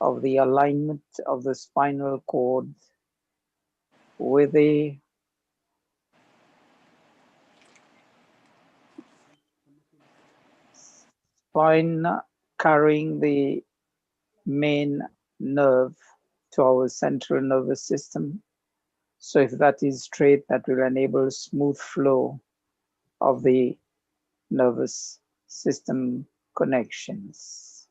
of the alignment of the spinal cord with the spine carrying the main nerve to our central nervous system. So if that is straight, that will enable smooth flow of the nervous system connections.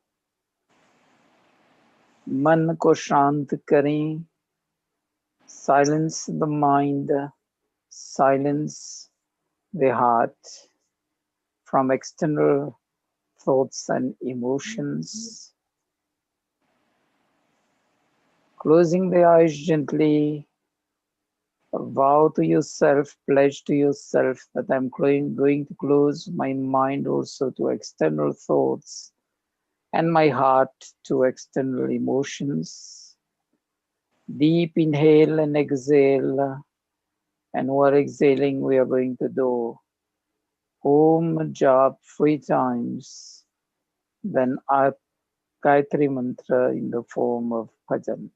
मन को शांत करें, silence the mind, silence the heart from external thoughts and emotions. Closing the eyes gently, vow to yourself, pledge to yourself that I'm going to close my mind also to external thoughts and my heart to external emotions. Deep inhale and exhale. And while exhaling, we are going to do Om Jap 3 times, then our Gayatri Mantra in the form of bhajan.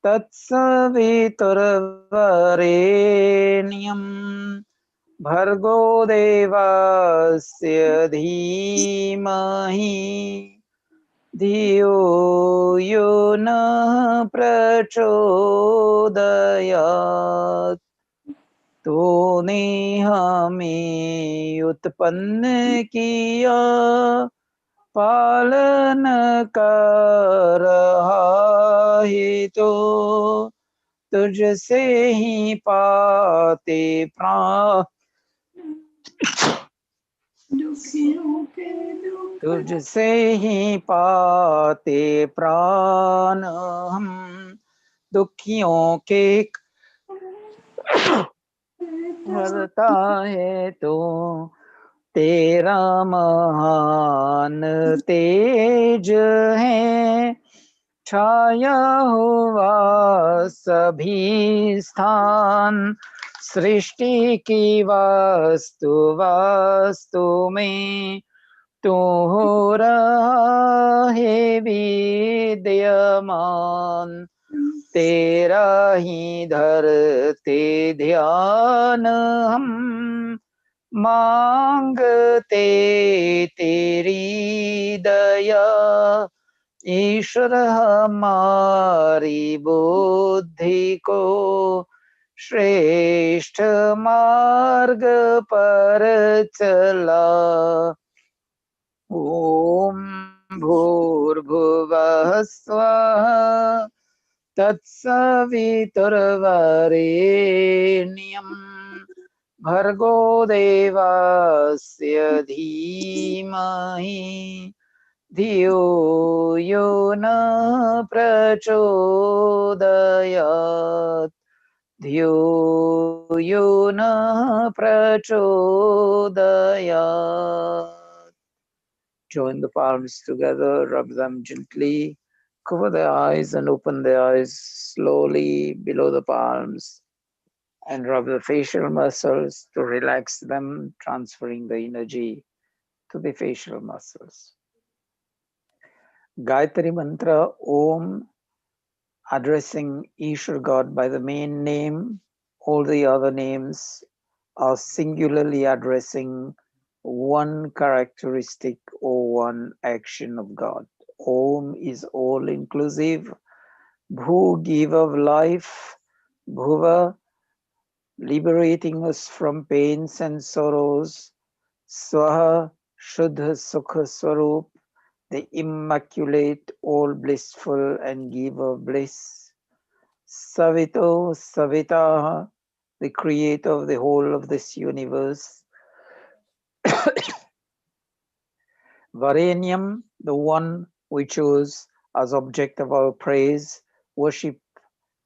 तत्सवितुर्वरेण्यं भर्गो देवस्य धीमहि धियो यो नः प्रचोदयात् तो नेह में उत्पन्न किया पालन कर रहा है तो तुझसे ही पाते प्राण तुझसे ही पाते प्राण हम दुखियों के हरता है तो तेरा महान तेज है छाया हुआ सभी स्थान सृष्टि की वास्तु वास्तु में तू हो रहा है विद्यमान तेरा ही धरते ध्यान हम मांगते तेरी दया ईश्वर हमारी बुद्धि को श्रेष्ठ मार्ग पर चला ओम भूर्भुवः स्वः तत्सवितुर्वरेण्यं भर्गो देवस्य धीमहि धियो यो न प्रचोदयात् धियो यो न प्रचोदयात्. Join the palms together, rub them gently, cover the eyes and open the eyes slowly below the palms, and rub the facial muscles to relax them, transferring the energy to the facial muscles. Gayatri Mantra Om, addressing Ishwar God by the main name. All the other names are singularly addressing one characteristic or one action of God. Om is all inclusive. Bhu, giver of life. Bhuva, liberating us from pains and sorrows. Swaha Shuddha Sukha Swarup, the immaculate, all blissful and giver of bliss. Savito Savitaha, the creator of the whole of this universe. Varenyam, the one we chose as object of our praise, worship,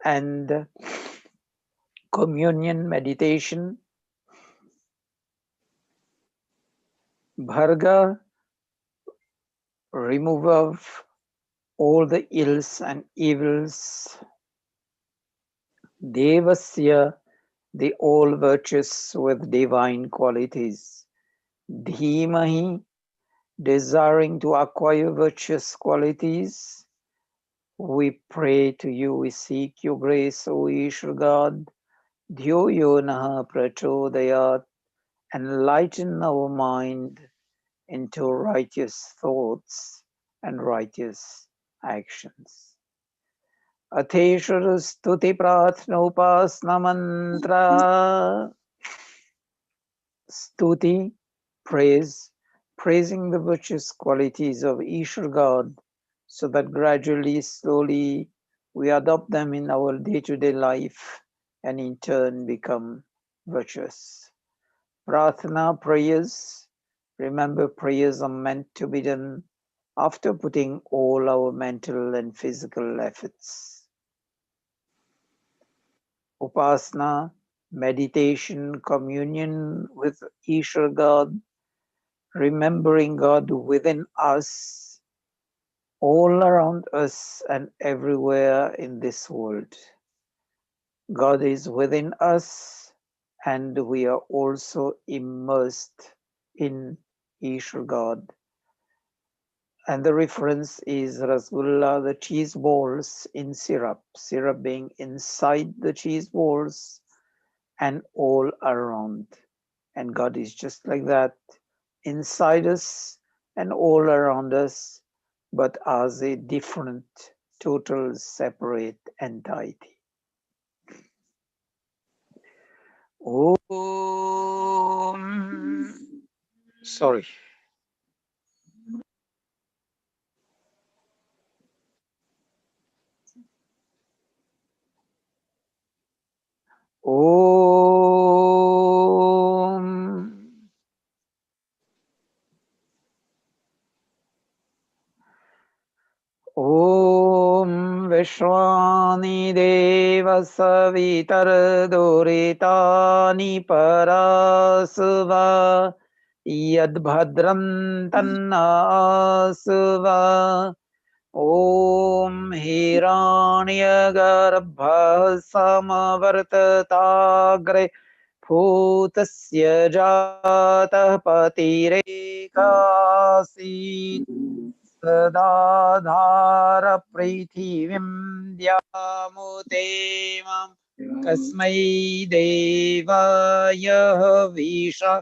and communion meditation. Bharga, remover of all the ills and evils. Devasya, the all virtuous with divine qualities. Dhimahi, desiring to acquire virtuous qualities. We pray to you, we seek your grace, O Ishvara God. Dhyo yo naha prachodayat, enlighten our mind into righteous thoughts and righteous actions. Atheshwara stuti prathnopasna mantra. Stuti, praise, praising the virtuous qualities of Ishvara God, so that gradually, slowly, we adopt them in our day-to-day life and in turn become virtuous. Prarthana, prayers. Remember, prayers are meant to be done after putting all our mental and physical efforts. Upasana, meditation, communion with Ishvara God, remembering God within us, all around us, and everywhere in this world. God is within us, and we are also immersed in Ishvara God. And the reference is Rasgulla, the cheese balls in syrup, syrup being inside the cheese balls and all around. And God is just like that, inside us and all around us, but as a different, total, separate entity. Om. Sorry. Om. ॐ विश्वानि देवसवितर्दुरितानि परासुव यद्भद्रं तन्नासुव ॐ हिरण्यगर्भः समवर्तताग्रे भूतस्य जातः पतिरेकासीत् सदाधारपृथिवीं द्यामुतेमं कस्मै देवाय हविषा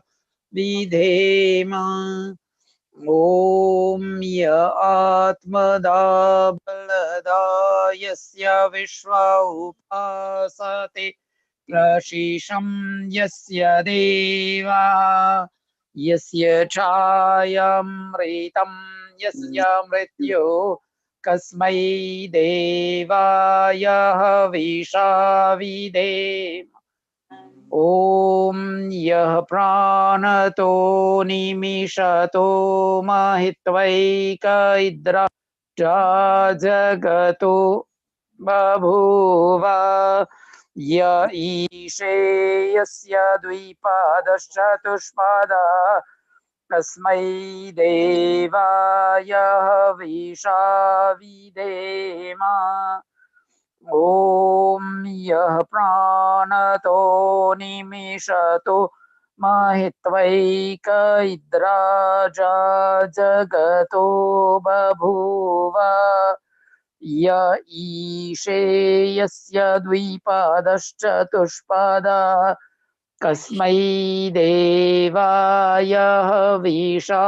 विधेम ॐ य आत्मदा बलदा यस्य विश्वा उपासते प्रशिशं यस्य देवा यस्य छायामृतं यस्य मृत्यो कस्मै देवाय हविषा विधेम ॐ यः प्राणतो निमिषतो महित्वैक इद्रा जगतो बभूव य ईशे यस्य द्विपादश्चतुष्पादा तस्मै देवाय हविषा विधेम ॐ यः प्राणतो निमिषतो महित्वैक इद्राजा जगतो बभूव य ईशे यस्य द्विपादश्चतुष्पादा कस्मै देवाय हविषा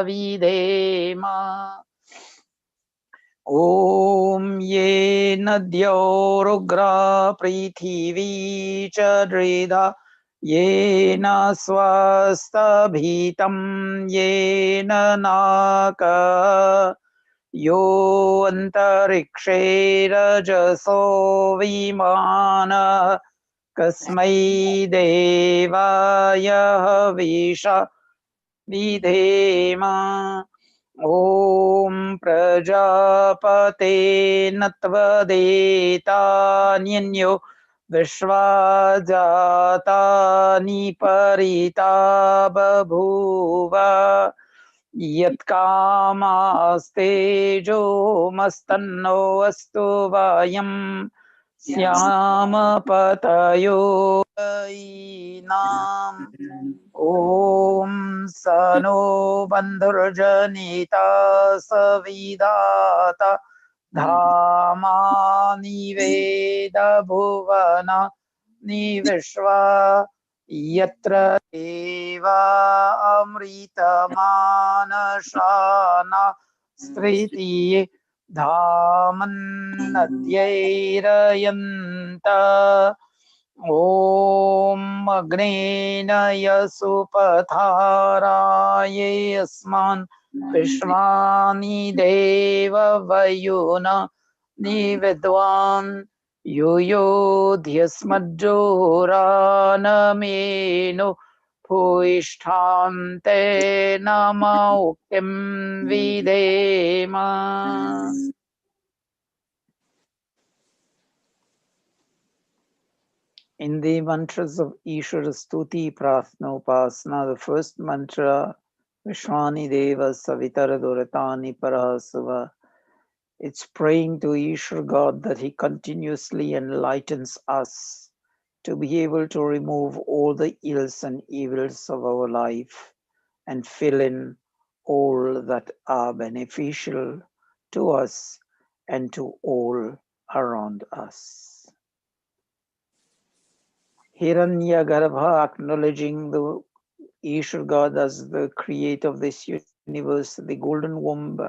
विधेम ॐ ये नद्यो रुग्रा पृथिवी च दृधा येन स्वस्तभीतं येन नाक यो अन्तरिक्षैरजसो विमानः कस्मै देवाय हविषा विधेम ॐ प्रजापते नत्वदेतान्यन्यो विश्वा जातानि परिता बभूव यत्कामास्तेजो मस्तन्नो अस्तु वयं श्याम पतयो नाम ॐ स नो बन्धुर्जनिता सविधाता धामानि वेद भुवन निविश्वा यत्र देवा अमृतमानशाना स्त्रीति धामन्नद्यैरयन्त ॐ अग्नेन यसुपथाराये अस्मान् विश्वानि देव वयुन निविद्वान् युयोध्यस्मज्जोरानमेनो भूयिष्ठान्ते नम उक्तिं विधेम In the mantras of Ishvara Stuti Prarthana Upasana, the first mantra, Vishwani Deva Savitara Duratani Parahasava, it's praying to Ishvara God that He continuously enlightens us to be able to remove all the ills and evils of our life and fill in all that are beneficial to us and to all around us. Hiranyagarbha, acknowledging the Ishvara God as the creator of this universe, the golden womb,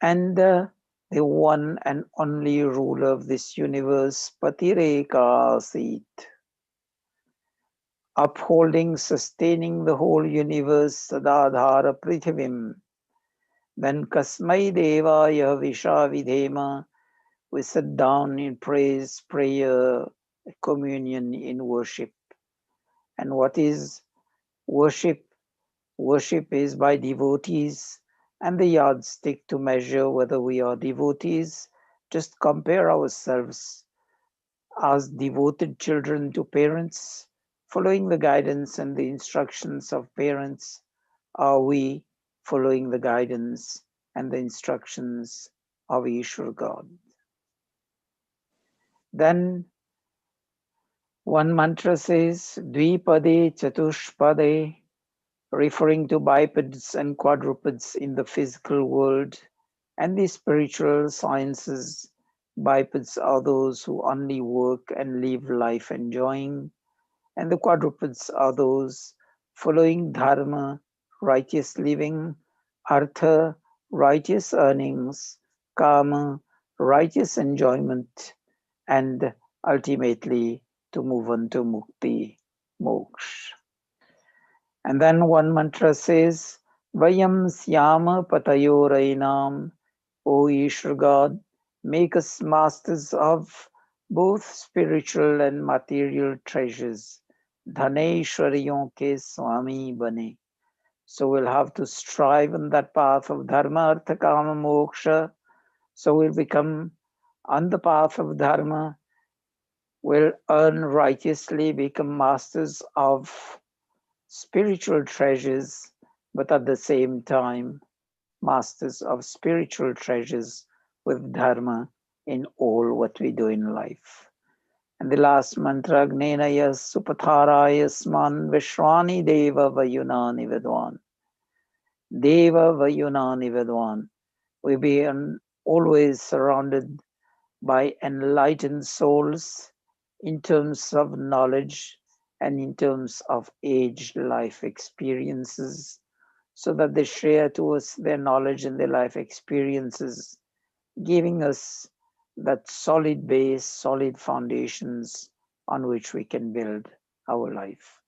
and the one and only ruler of this universe, Patirekasit, upholding, sustaining the whole universe, Sadadhara Prithivim. Then Kasmai Devaya Visha Vidhema, we sit down in praise, prayer, communion, in worship. And what is worship? Worship is by devotees, and the yardstick to measure whether we are devotees, just compare ourselves as devoted children to parents, following the guidance and the instructions of parents. Are we following the guidance and the instructions of Ishvara God? Then one mantra says, Dvipade Chatushpade, referring to bipeds and quadrupeds in the physical world and the spiritual sciences. Bipeds are those who only work and live life enjoying, and the quadrupeds are those following dharma, righteous living, artha, righteous earnings, kama, righteous enjoyment, and ultimately to move on to mukti, moksha. And then one mantra says, Vayam Syama Patayorainam, O Ishvara God, make us masters of both spiritual and material treasures. Dhaneshwariyon ke Swami bane. So we'll have to strive on that path of Dharma, Artha, Kama, Moksha. So we'll become on the path of Dharma, we'll earn righteously, become masters of spiritual treasures, but at the same time, masters of spiritual treasures with Dharma in all what we do in life. And the last mantra, Gnenaya Supatharaya Sman Vishwani Deva Vayunani Vidwan. Deva Vayunani Vidwan. We be always surrounded by enlightened souls in terms of knowledge and in terms of age life experiences, so that they share to us their knowledge and their life experiences, giving us that solid base, solid foundations on which we can build our life.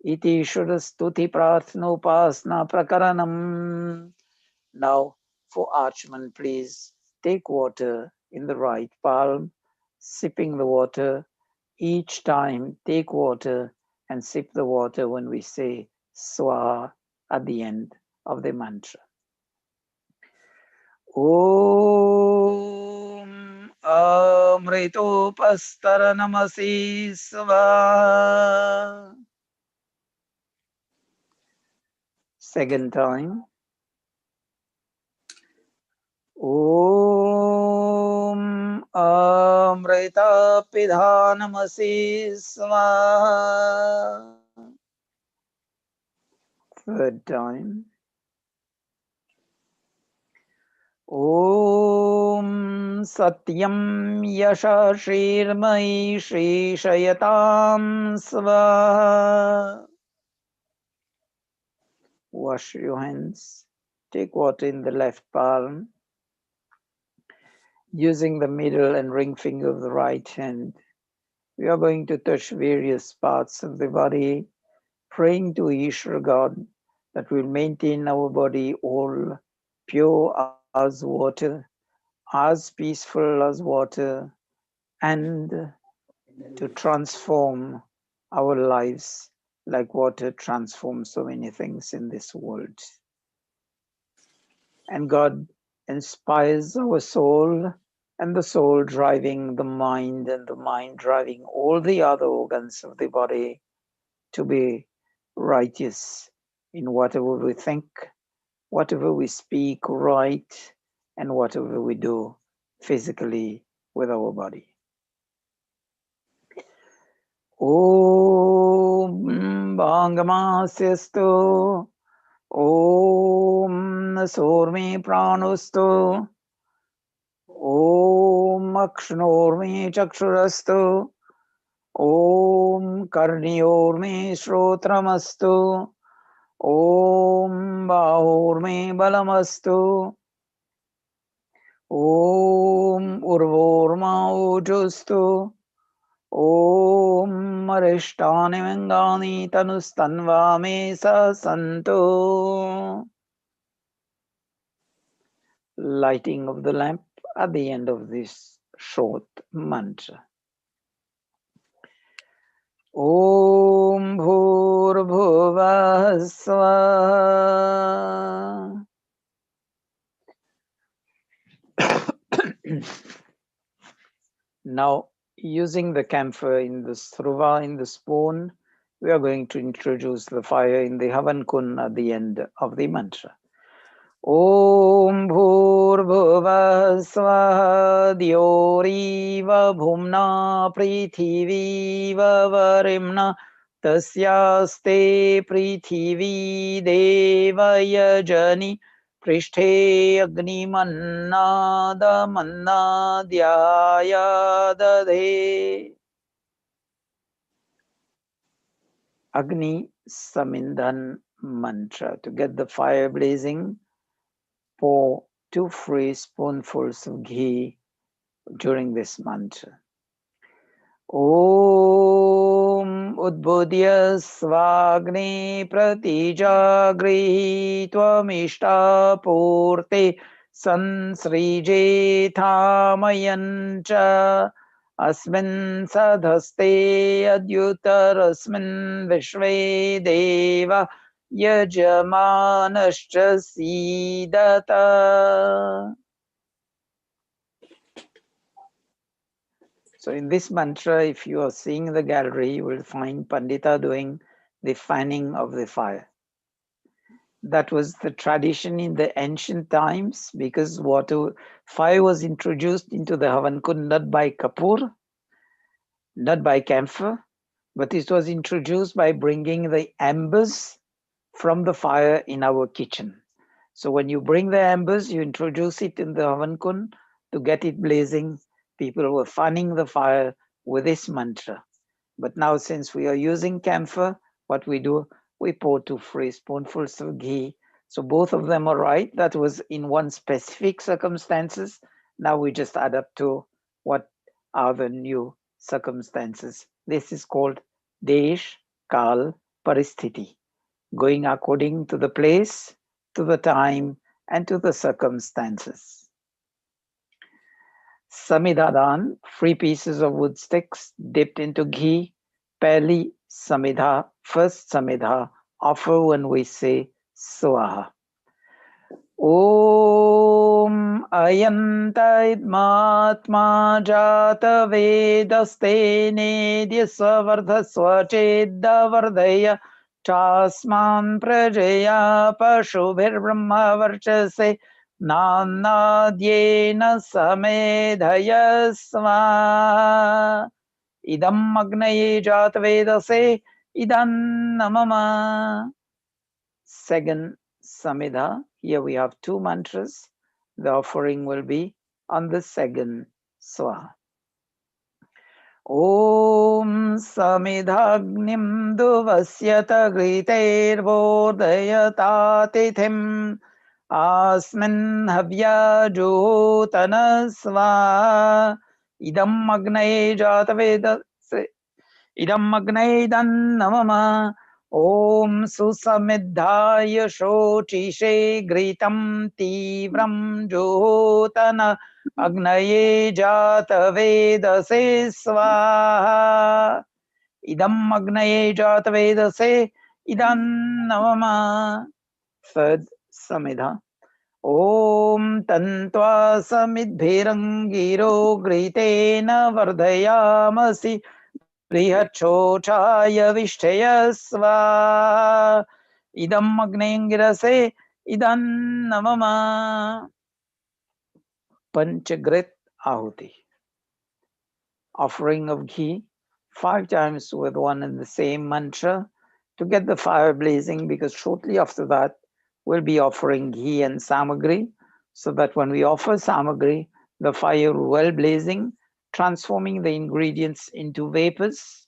Iti Shudastuti Prathnopasna Prakaranam. Now, for Archman, please take water in the right palm, sipping the water. Each time, take water and sip the water when we say Swaha at the end of the mantra. Om Amritopastharanamasi Swaha. Second time. Om Amritapidhanamasi Swaha. Third time. Om Satyam Yasha Shrirmai Shri Shayatam Swaha. Wash your hands. Take water in the left palm. Using the middle and ring finger of the right hand, we are going to touch various parts of the body, praying to Ishvara God that will maintain our body all pure as water, as peaceful as water, and to transform our lives like water transforms so many things in this world. And God inspires our soul, and the soul driving the mind, and the mind driving all the other organs of the body to be righteous in whatever we think, whatever we speak, write, and whatever we do physically with our body. Om Bhangamasyastu Om Sorme Pranostu Om Akshnor Chakshurastu Om Karniyor Shrotramastu Om Bahur Balamastu Om Urvorma Ujustu Om Arishtani Vengani Tanustanva Sa Santo. Lighting of the lamp at the end of this short mantra. Om Bhurbhuvah Swaha. Now, using the camphor in the sruva, in the spoon, we are going to introduce the fire in the Havan Kun at the end of the mantra. Om Bhurbhuvah Swaha Dyoreva Bhumna Prithiviva Varimna Tasyaste Prithivi Devaya Jani Prishthe Agnimannada Mannadhyaya Dadhe. Agni Samindhan mantra. To get the fire blazing, pour 2 free spoonfuls of ghee during this mantra. Om Udbudhya Svagni Pratijagrihi Tvamishta Purte Sansrije Thamayancha Asmin Sadhaste Adyutarasmin Vishve Deva Yajamanascha Sidata. So in this mantra, if you are seeing the gallery, you will find Pandita doing the fanning of the fire. That was the tradition in the ancient times, because fire was introduced into the Havan Kund not by Kapoor, not by camphor, but it was introduced by bringing the embers from the fire in our kitchen. So when you bring the embers, you introduce it in the Havan Kund to get it blazing. People were fanning the fire with this mantra. But now, since we are using camphor, what we do, we pour 2 free spoonfuls of ghee. So both of them are right. That was in one specific circumstances. Now we just adapt to what are the new circumstances. This is called Desh, Kal, Paristhiti, going according to the place, to the time, and to the circumstances. Samidhadan, 3 pieces of wood sticks dipped into ghee. Pehli Samidha, first Samidha, offer when we say Swaha. ॐ अयन्तैद्मात्मा जातवेदस्तेनेद्य स्ववर्धस्वचेद्वर्धय चास्मान् प्रजया पशुभिर्ब्रह्मवर्चसे नान्नाद्येन समेधयस्वा इदम् अग्नये जातवेदसे इदन्न मम. Second Samhita, here we have 2 mantras. The offering will be on the second Swaha. Om Samidhagnim Duvasyata Griteirvodayata Tithim Asmin Havya Jotana Swa Idam Agnaye Jataveda Idam Agnaye Dannamama. Om Susamidhaya Shocishe Gritam Tivram Jotana Agnaye Jatavedase Swaha Idam Agnaye Jatavedase Idan Navama. Third Samhita. Om Tantva Samidbhirangiro Gritena Vardhayamasi Priyachotaya Vishtayasva Idam Agnengirase Idan Namama. Panchagrit Ahuti, offering of ghee 5 times with one and the same mantra to get the fire blazing, because shortly after that we'll be offering ghee and samagri, so that when we offer samagri, the fire well blazing, transforming the ingredients into vapors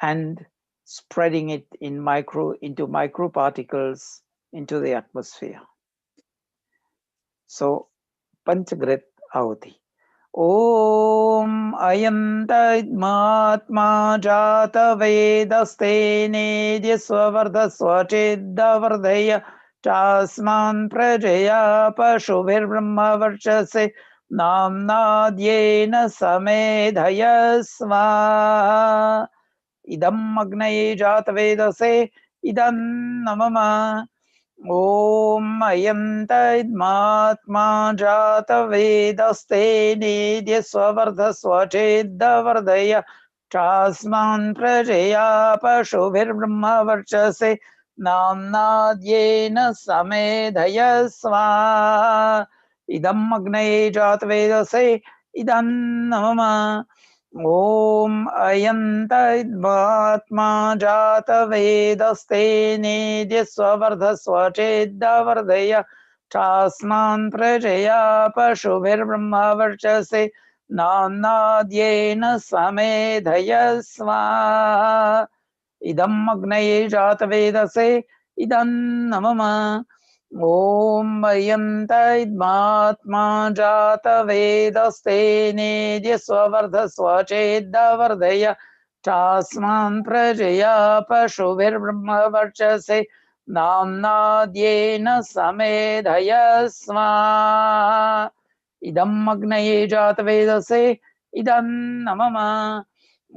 and spreading it into microparticles into the atmosphere. So Panchagrit Ahuti. Om Ayantadmatma Jata Vedaste Nedya Swavardha Swachedavardhaya Chasman Prajaya Pashubhir Brahma Varchase Namnadyena Samedhaya Sva Idam Agnaye Jatavedase Idan Namama. Om Ayantadmatma Jatavedaste Nidya Swavardha Swachedavardhaya Chasman Prajaya Pashubhir Brahma Varchase Namnadyena Samedhaya Sva Idam Agnaye Jatavedase Idan Namama. Om Ayantadmatma Jatavedaste Nidya Swavardha Swachedavardhaya Chasman Prajaya Pashubhir Brahma Varchase Namnadyena Samedhaya Sva Idam Agnaye Jatavedase Idan Namama. Om Ayantadmatma Jatavedaste Nidya Swavardha Swachedavardhaya Chasman Prajaya Pashubhir Brahma Varchase Namnadyena Samedhaya Sva Idam Agnaye Jatavedase Idan Namama.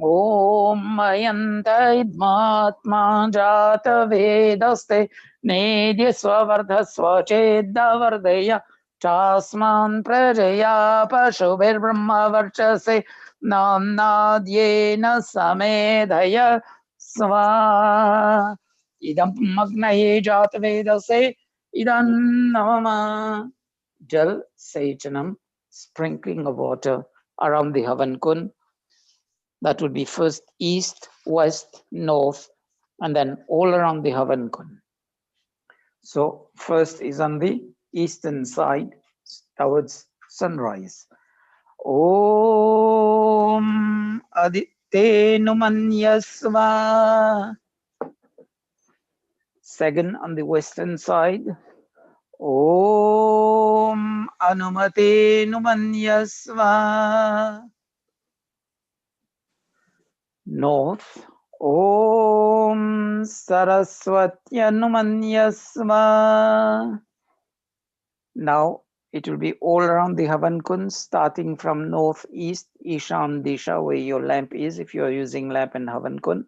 Om Ayantadmatma Jatavedaste Nedya Swavardha Swachedavardhaya Chasman Prajaya Pashubhir Brahma Varchase Namnadyena Samedhaya Sva Idam Agnaye Jatavedase Idan Namama. Jal Sechanam, sprinkling of water around the Havan Kund. That would be first east, west, north, and then all around the Havan Kund. So first is on the eastern side towards sunrise. Om Aditenu Manyasva. Second on the western side. Om अनुमते नुमन्यस्व north Om सरस्वत्यनुमन्यस्व. Now it will be all around the Havan Kund, starting from northeast, Ishan Disha, where your lamp is, if you are using lamp in Havan Kund,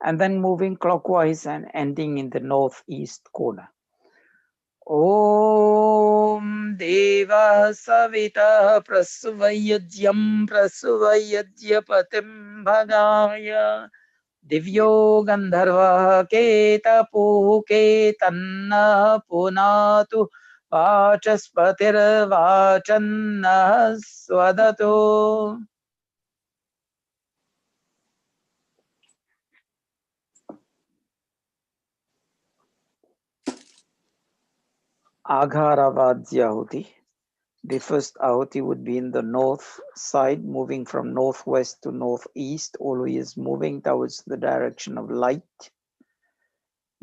and then moving clockwise and ending in the northeast corner. Om Deva Savita Prasuvayajyam Prasuvayajyapatim Bhagaya Divyo Gandharva Ketapuke Tanna Punatu Vachaspatir Vachanna Swadatu. Agharavadya Ahuti. The first Ahuti would be in the north side, moving from northwest to northeast, always moving towards the direction of light.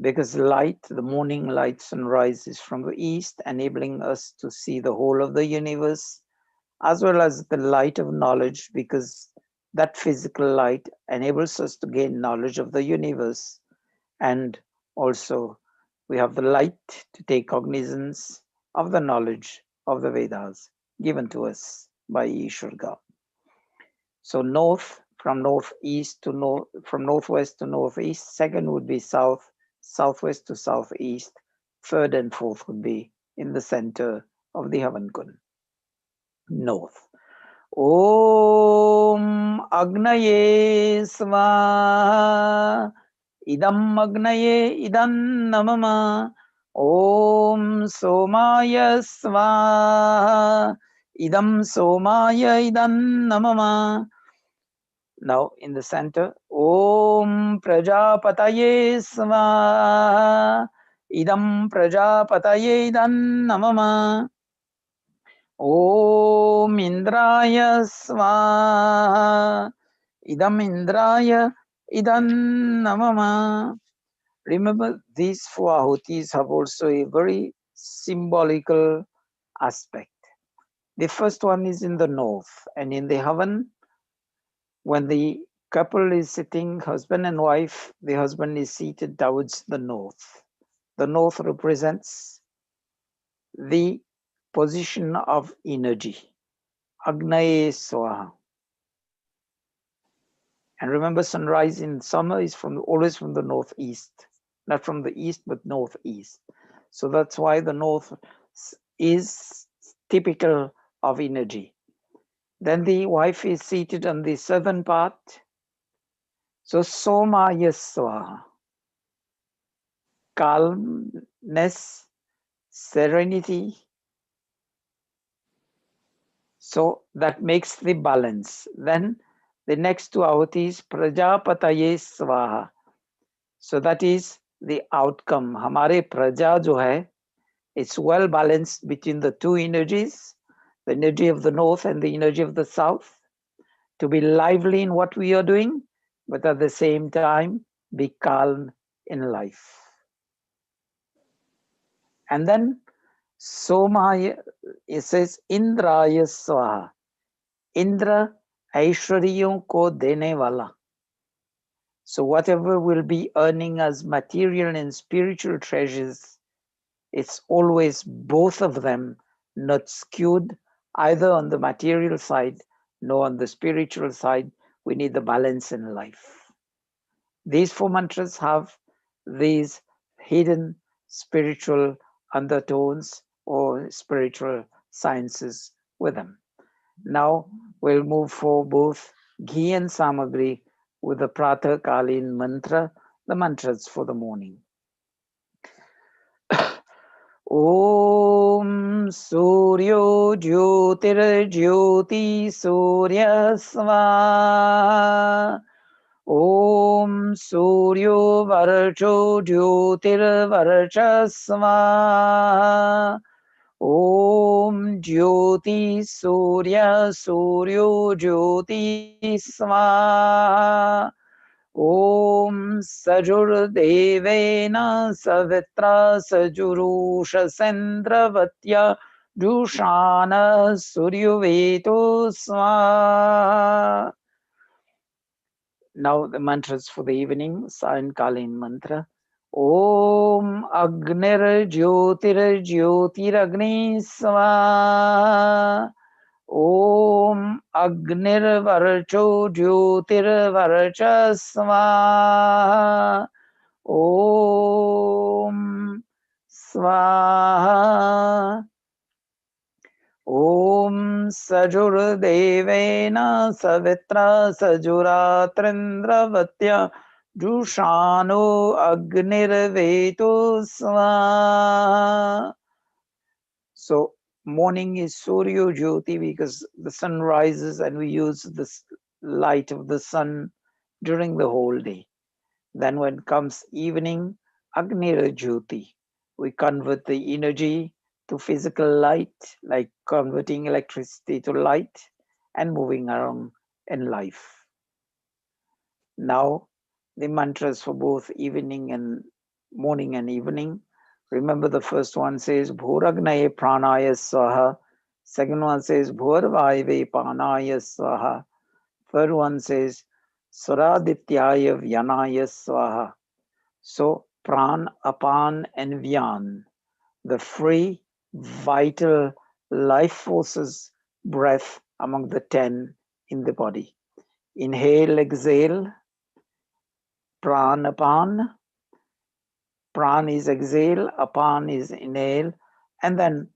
Because light, the morning light sunrise is from the east, enabling us to see the whole of the universe, as well as the light of knowledge, because that physical light enables us to gain knowledge of the universe. And also, we have the light to take cognizance of the knowledge of the Vedas given to us by Ishwar God. So north, from northeast to north, from northwest to northeast. Second would be south, southwest to southeast. Third and fourth would be in the center of the Havan Kund, north. Om Agnaye Svaha. Idam Agnaye Idam Namama. Om Somaya Svaha. Idam Somaya Idam Namama. Now in the center, Om Prajapataye Svaha. Idam Prajapataye Idam Namama. Om Indraya Svaha. Idam Indraya Idam Namama. Remember, these four ahutis have also a very symbolical aspect. The first one is in the north, and in the Havan, when the couple is sitting, husband and wife, the husband is seated towards the north. The north represents the position of energy, Agnaye Swaha. And remember, sunrise in summer is always from the northeast, not from the east, but northeast. So that's why the north is typical of energy. Then the wife is seated on the southern part. So Somaya Swaha, calmness, serenity. So that makes the balance. Then the next two ahutis, Prajapataye Swaha. So that is the outcome. Hamare praja jo hai, it's well balanced between the two energies, the energy of the north and the energy of the south, to be lively in what we are doing, but at the same time, be calm in life. And then Somaya, it says Indraya Swaha. Indra Aishwaryon ko dene wala. So whatever will be earning us material and spiritual treasures, it's always both of them, not skewed either on the material side nor on the spiritual side. We need the balance in life. These four mantras have these hidden spiritual undertones or spiritual sciences with them. Now we'll move for both ghee and samagri with the Pratha Kalin mantra, the mantras for the morning. Om Suryo Jyotirjyoti Surya Svaha. Om Suryo Varcho Jyotirvarcha Svaha. Om Jyoti Surya Suryo Jyoti Svaha. Om Sajurdevena Savitra Sajurushasendраvatya Dushana Suryuveto Swa. Now the mantras for the evening, Sayankalin mantra. Om Agnir Jyotir Jyotiragni Swa. Om Agnirvarcho Jyotirvarcha Swaha. Om Swaha. Om Sajurdevena Savitra Sajuratrindраvatya Jushano Agnirveto Swaha. So morning is Surya Jyoti because the sun rises and we use the light of the sun during the whole day. Then when comes evening, Agnira Jyoti, we convert the energy to physical light, like converting electricity to light and moving around in life. Now the mantras for both evening and morning and evening. Remember the first one says Bhuragnaye Pranaya Swaha. Second one says Bhurvaive Panaya Swaha. Third one says Suradityaya Vyanaya Swaha. So Pran, Apan and Vyan, the free, vital life forces breath among the 10 in the body. Inhale, exhale, Pran, Apan. Pran is exhale, Apan is inhale, and then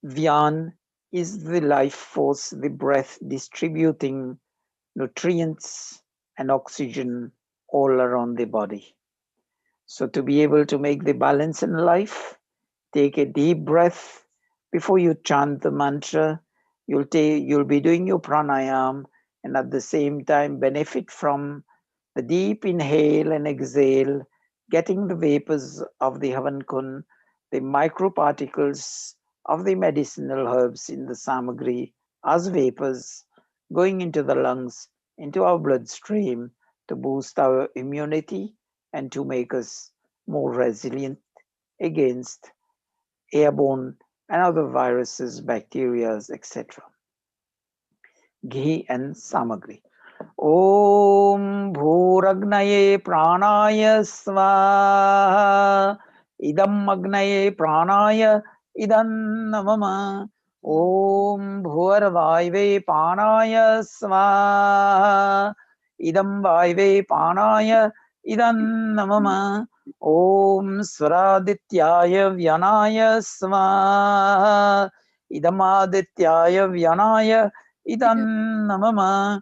Vyan is the life force, the breath distributing nutrients and oxygen all around the body. So to be able to make the balance in life, take a deep breath before you chant the mantra. You'll be doing your pranayam and at the same time benefit from the deep inhale and exhale, getting the vapors of the Havan Kun, the microparticles of the medicinal herbs in the samagri as vapors going into the lungs, into our bloodstream to boost our immunity and to make us more resilient against airborne and other viruses, bacteria, etc. Ghee and samagri. Om Bhuragnaye Pranaya Swaha. Idam Agnaye Pranaya Idam Namama. Om Bhurvaive Panaya Swaha. Idam Vaive Panaya Idam Namama. Om Swaradityaya Vyanaya Swaha. Idam Adityaya Vyanaya Idam Namama.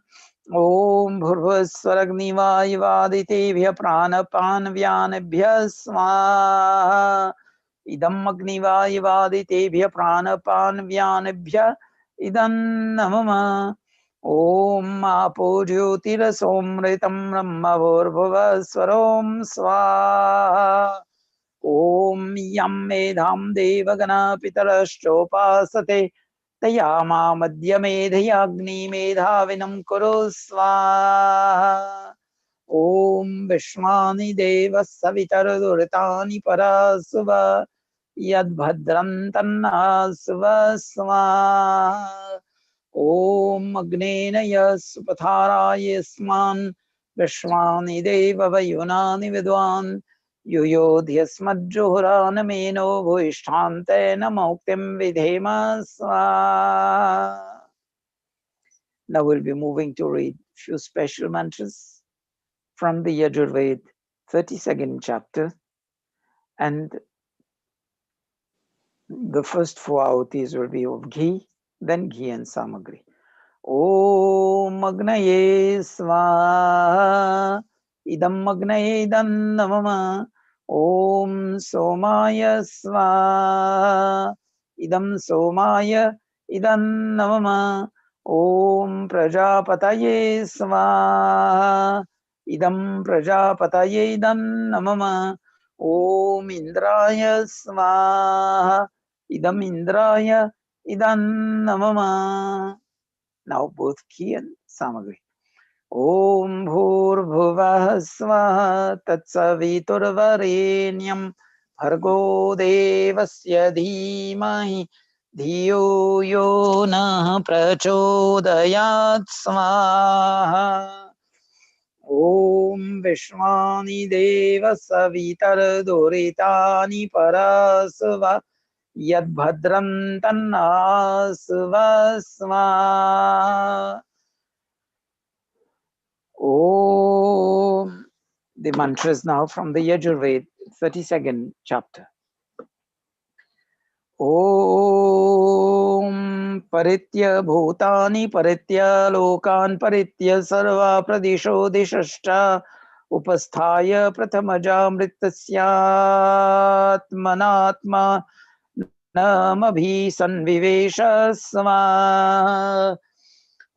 Om Bhurvaswaragnivayivaditevya pranapanvyanabhya swaha. Idam agnivayivaditevya pranapanvyanabhya idam namama. Om apo jyotirasomritam brahma bhurvaswarom swaha. Om yam medham devagana pitarashchopasate तया मध्य मेधयाग्नि मेधाविनं कुरु स्वाहा. ओम विश्वानि देव सवितरुदुरितानि परासुव यद्भद्रं तन्नासुव स्वाहा. ओम अग्नेन यस्पथाराय यस्मान् विश्वानि देव वयुनानि विद्वान् युयोध्यस्मज्जुहुरानमेनो भूयिष्ठान्तेन मौक्तिं विधेम स्वाहा. Now we'll be moving to read few special mantras from the Yajurved 32nd chapter, and the first four ahutis will be of ghee, then ghee and samagri. Om Agnaye Swaha. Idam Agnaye Idam Namama. Om Somaya Swaha. Idam Somaya Idam Namama. Om Prajapataye Swaha. Idam Prajapataye Idam Namama. Om Indraya Swaha. Idam Indraya Idam Namama. Now both ghee and samagri. Om Bhurbhuvah Swaha Tatsaviturvarenyam Bhargo Devasya Dhimahi Dhiyo Yo Nah Prachodayat Swaha. Om Vishwani Deva Savitar Duritani Parasva Yad Bhadram Tannasva Sva. Om. The mantras now from the Yajurved, 32nd chapter. Om Paritya Bhutani Paritya Lokan Paritya Sarva Pradesho Deshashta Upasthaya Pratamaja Mritasyaatmanatma Namabhi Sanviveshasva.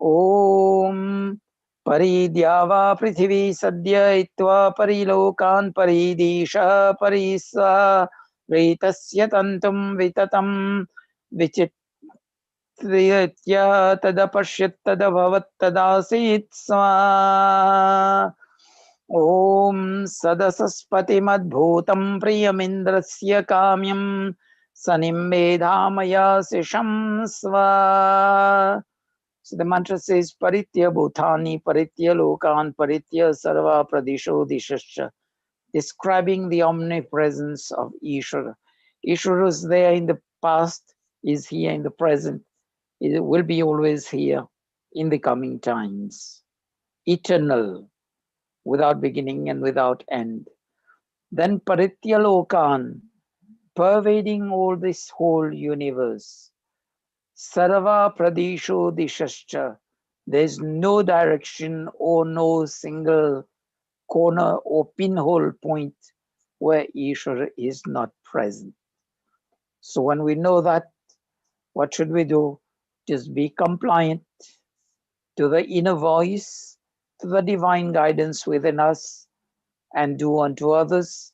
Om Paridhyava Prithvi Sadya Itva Parilokan Paridisha Parisva Vetasya Tantum Vitatam Vichitya Tadapashyat Tadabhavat Tadasit Sva. Om Sadasaspati Madbhutam Priyamindrasya Kamyam Sanim Vedhamaya Sisham Sva. So the mantra says Paritya Bhutani, Paritya Lokan, Paritya Sarva Pradesho Dishascha, describing the omnipresence of Ishvara. Ishvara is there in the past, is here in the present, it will be always here in the coming times. Eternal, without beginning and without end. Then Paritya Lokan, pervading all this whole universe. Sarva Pradesho Dishascha. There's no direction or no single corner or pinhole point where Ishvara is not present. So when we know that, what should we do? Just be compliant to the inner voice, to the divine guidance within us, and do unto others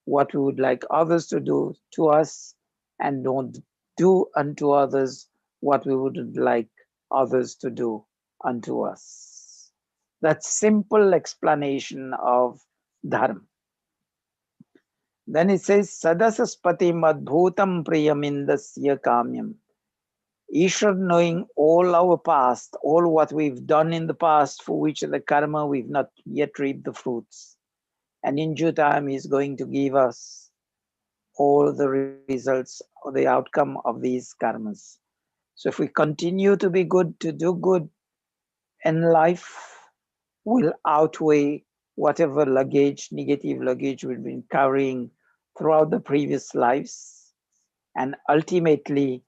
what we would like others to do to us, and don't do unto others what we would like others to do unto us. That simple explanation of dharma. Then it says, Sadasaspati madbhutam priyamindasya kamyam. Ishwar knowing all our past, all what we've done in the past for which the karma we've not yet reaped the fruits. And in due time, He's going to give us all the results or the outcome of these karmas. So if we continue to be good, to do good in life, will outweigh whatever luggage, negative luggage we've been carrying throughout the previous lives. And ultimately,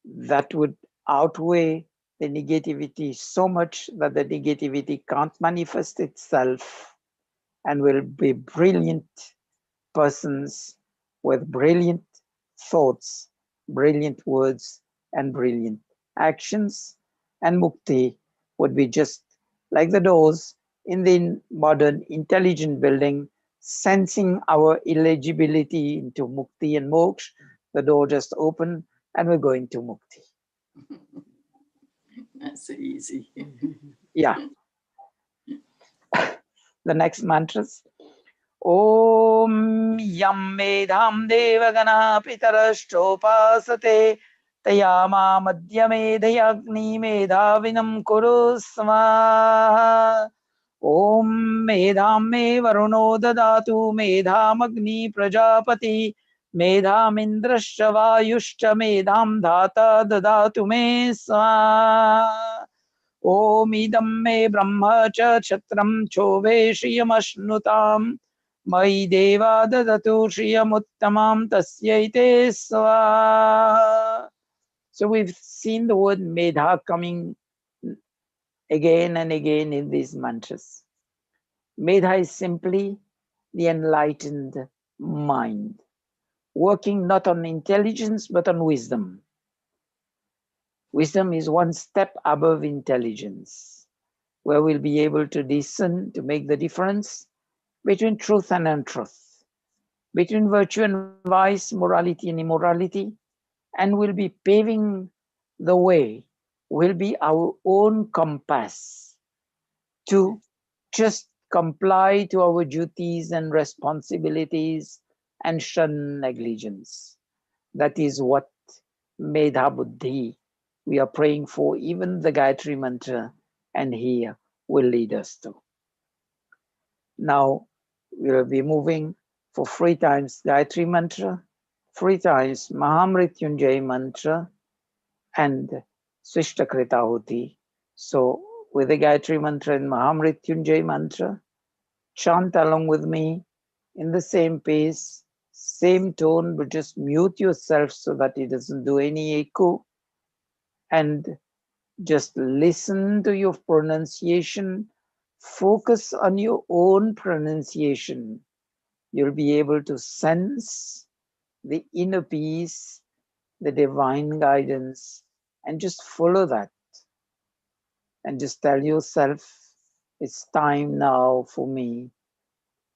that would outweigh the negativity so much that the negativity can't manifest itself and will be brilliant persons with brilliant thoughts, brilliant words, and brilliant actions. And mukti would be just like the doors in the modern intelligent building, sensing our eligibility into mukti and moksha. The door just opened and we're going to mukti. That's so easy. Yeah. The next mantras. Om Yam Medham Devagana Pitarashchopasate Tayama Madhyamedhayagni Medhavinam Kuru Swaha. Om Medham Me Varuno Dadatu Medhamagni Prajapati Medham Indrascha Vayushcha Medham Dhata Dadatu Me Swaha. Om idam me brahma cha chatram chove shriyamashnutam Mai deva dadatu shriyamuttamam tasyaite swa. So we've seen the word medha coming again and again in these mantras. Medha is simply the enlightened mind, working not on intelligence but on wisdom. Wisdom is one step above intelligence, where we'll be able to discern, to make the difference between truth and untruth, between virtue and vice, morality and immorality, and we'll be paving the way, will be our own compass to just comply to our duties and responsibilities and shun negligence. That is what Medha Buddhi we are praying for, even the Gayatri Mantra, and here will lead us to. Now we will be moving for 3 times Gayatri Mantra, 3 times Mahamrityunjay Mantra, and Swishtakritahuti. So, with the Gayatri Mantra and Mahamrityunjay Mantra, chant along with me in the same pace, same tone, but just mute yourself so that it doesn't do any echo. And just listen to your pronunciation. Focus on your own pronunciation. You'll be able to sense the inner peace, the divine guidance, and just follow that. And just tell yourself, it's time now for me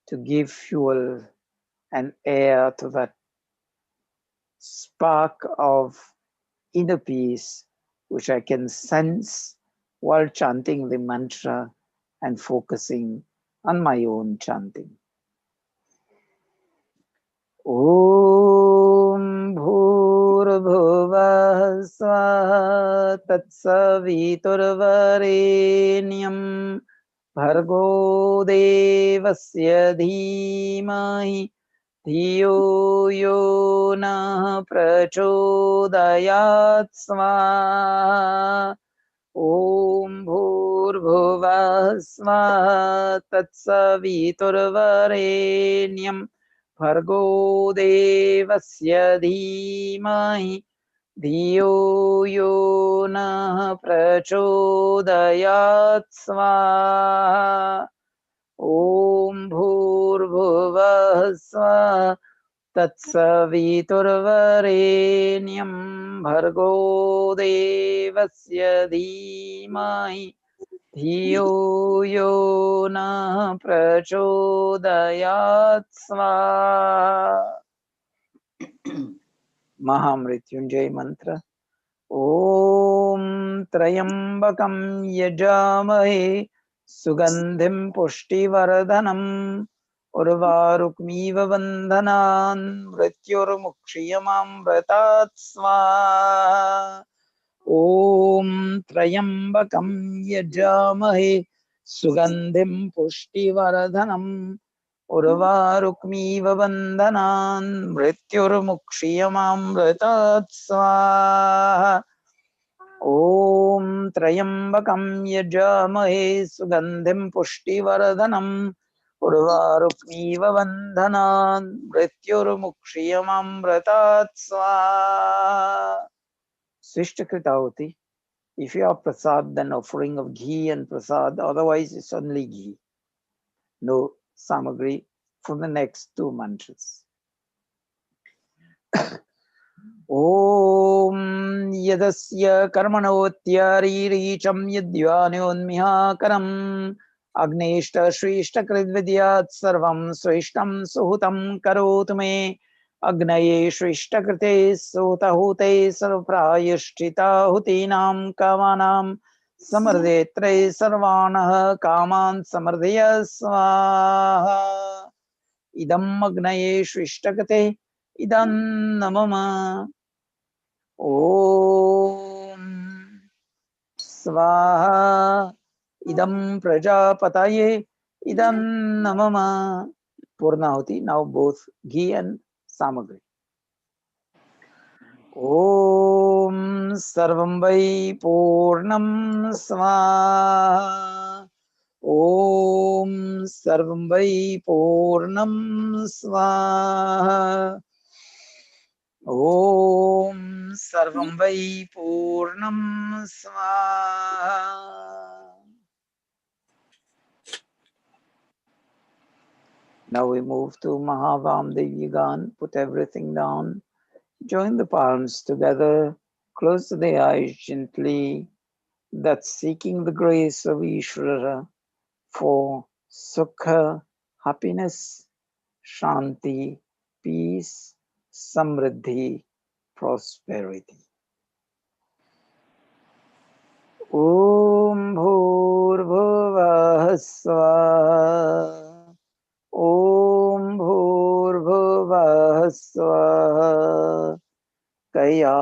to give fuel and air to that spark of inner peace, which I can sense while chanting the mantra and focusing on my own chanting. Om Bhurabhuva Swaha Tatsaviturvarenyam Bhargo Devasya Dhimahi Dhiyo Yo Nah Prachodayat Swaha Om Bhurabhuva Swaha Tatsaviturvarenyam Bhargo Devasya Dhimahi Dhiyo Yo Nah Prachodayat Swaha Om Bhurabhuva Swaha Tatsaviturvarenyam Bhargo Devasya Dhimahi Dhiyo Yo Nah Prachodayat Swaha. Mahamrityunjay Mantra. Om Trayambakam Yajamahe Sugandhim Pushtivardhanam Urvarukmiva Bandhanan Mrityurmukshiyamamratat Swaha. Om Trayambakam Yajamahe Sugandhim Pushtivardhanam Urvarukmiva Bandhanan Mrityurmukshiyamamratat Swaha. Om Trayambakam Yajamahe Sugandhim Pushtivardhanam Urvarukmiva Bandhanan Mrityurmukshiyamamratat Swaha. Swishtakritauti. If you have prasad, then offering of ghee and prasad, otherwise it's only ghee. No samagri for the next 2 mantras. Om Yadasya Karmanotyaricham Yadyanyonmihakaram Agneshta Shrishta Kridvidyat Sarvam Srishtam Suhutam Karotume Agnaye Shrishta Krite Sutahute Sarprayashtita Hutinam Kamanam Samardetre Sarvanah Kaman Samardhya Swaha Idam Agnaye Shrishta Krite Idam Namama Om Swaha Idam Prajapataye Idam Namama Purnahuti. Now both ghee and samagri. Om Sarvam Vai Purnam Swaha Om Sarvam Vai Purnam Swaha Om Sarvam Vai Purnam Swaha. Now we move to Mahavam Devyagan. Put everything down. Join the palms together. Close the eyes gently. That's seeking the grace of Ishvara for Sukha, happiness, Shanti, peace, Samriddhi, prosperity. ॐ भूर्भुवः स्वः ॐ भूर्भुवः स्वः कयानश्चित्रा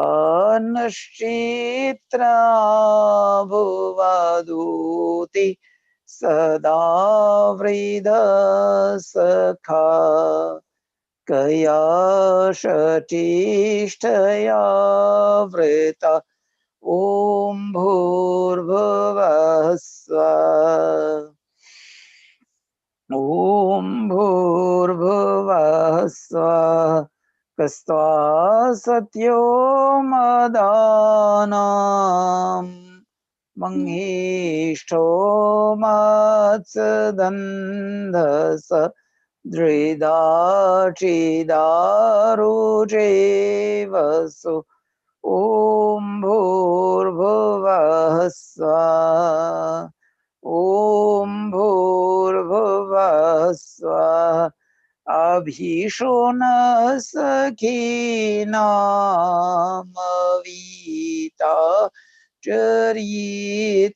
भुवदूति सदा वृधसखा कया शचिष्ठया वृता ॐ भूर्भुवः स्वः ॐ भूर्भुवः स्वः कस्त्वा सत्यो मदानां मङ्गीष्ठो मत्सदन्धस दृदाचिदारुजेवसु ॐ भूर्भुवः स्वः ॐ भूर्भुवः स्वः अभीषो न सखीनामवीता चरित्रणाम्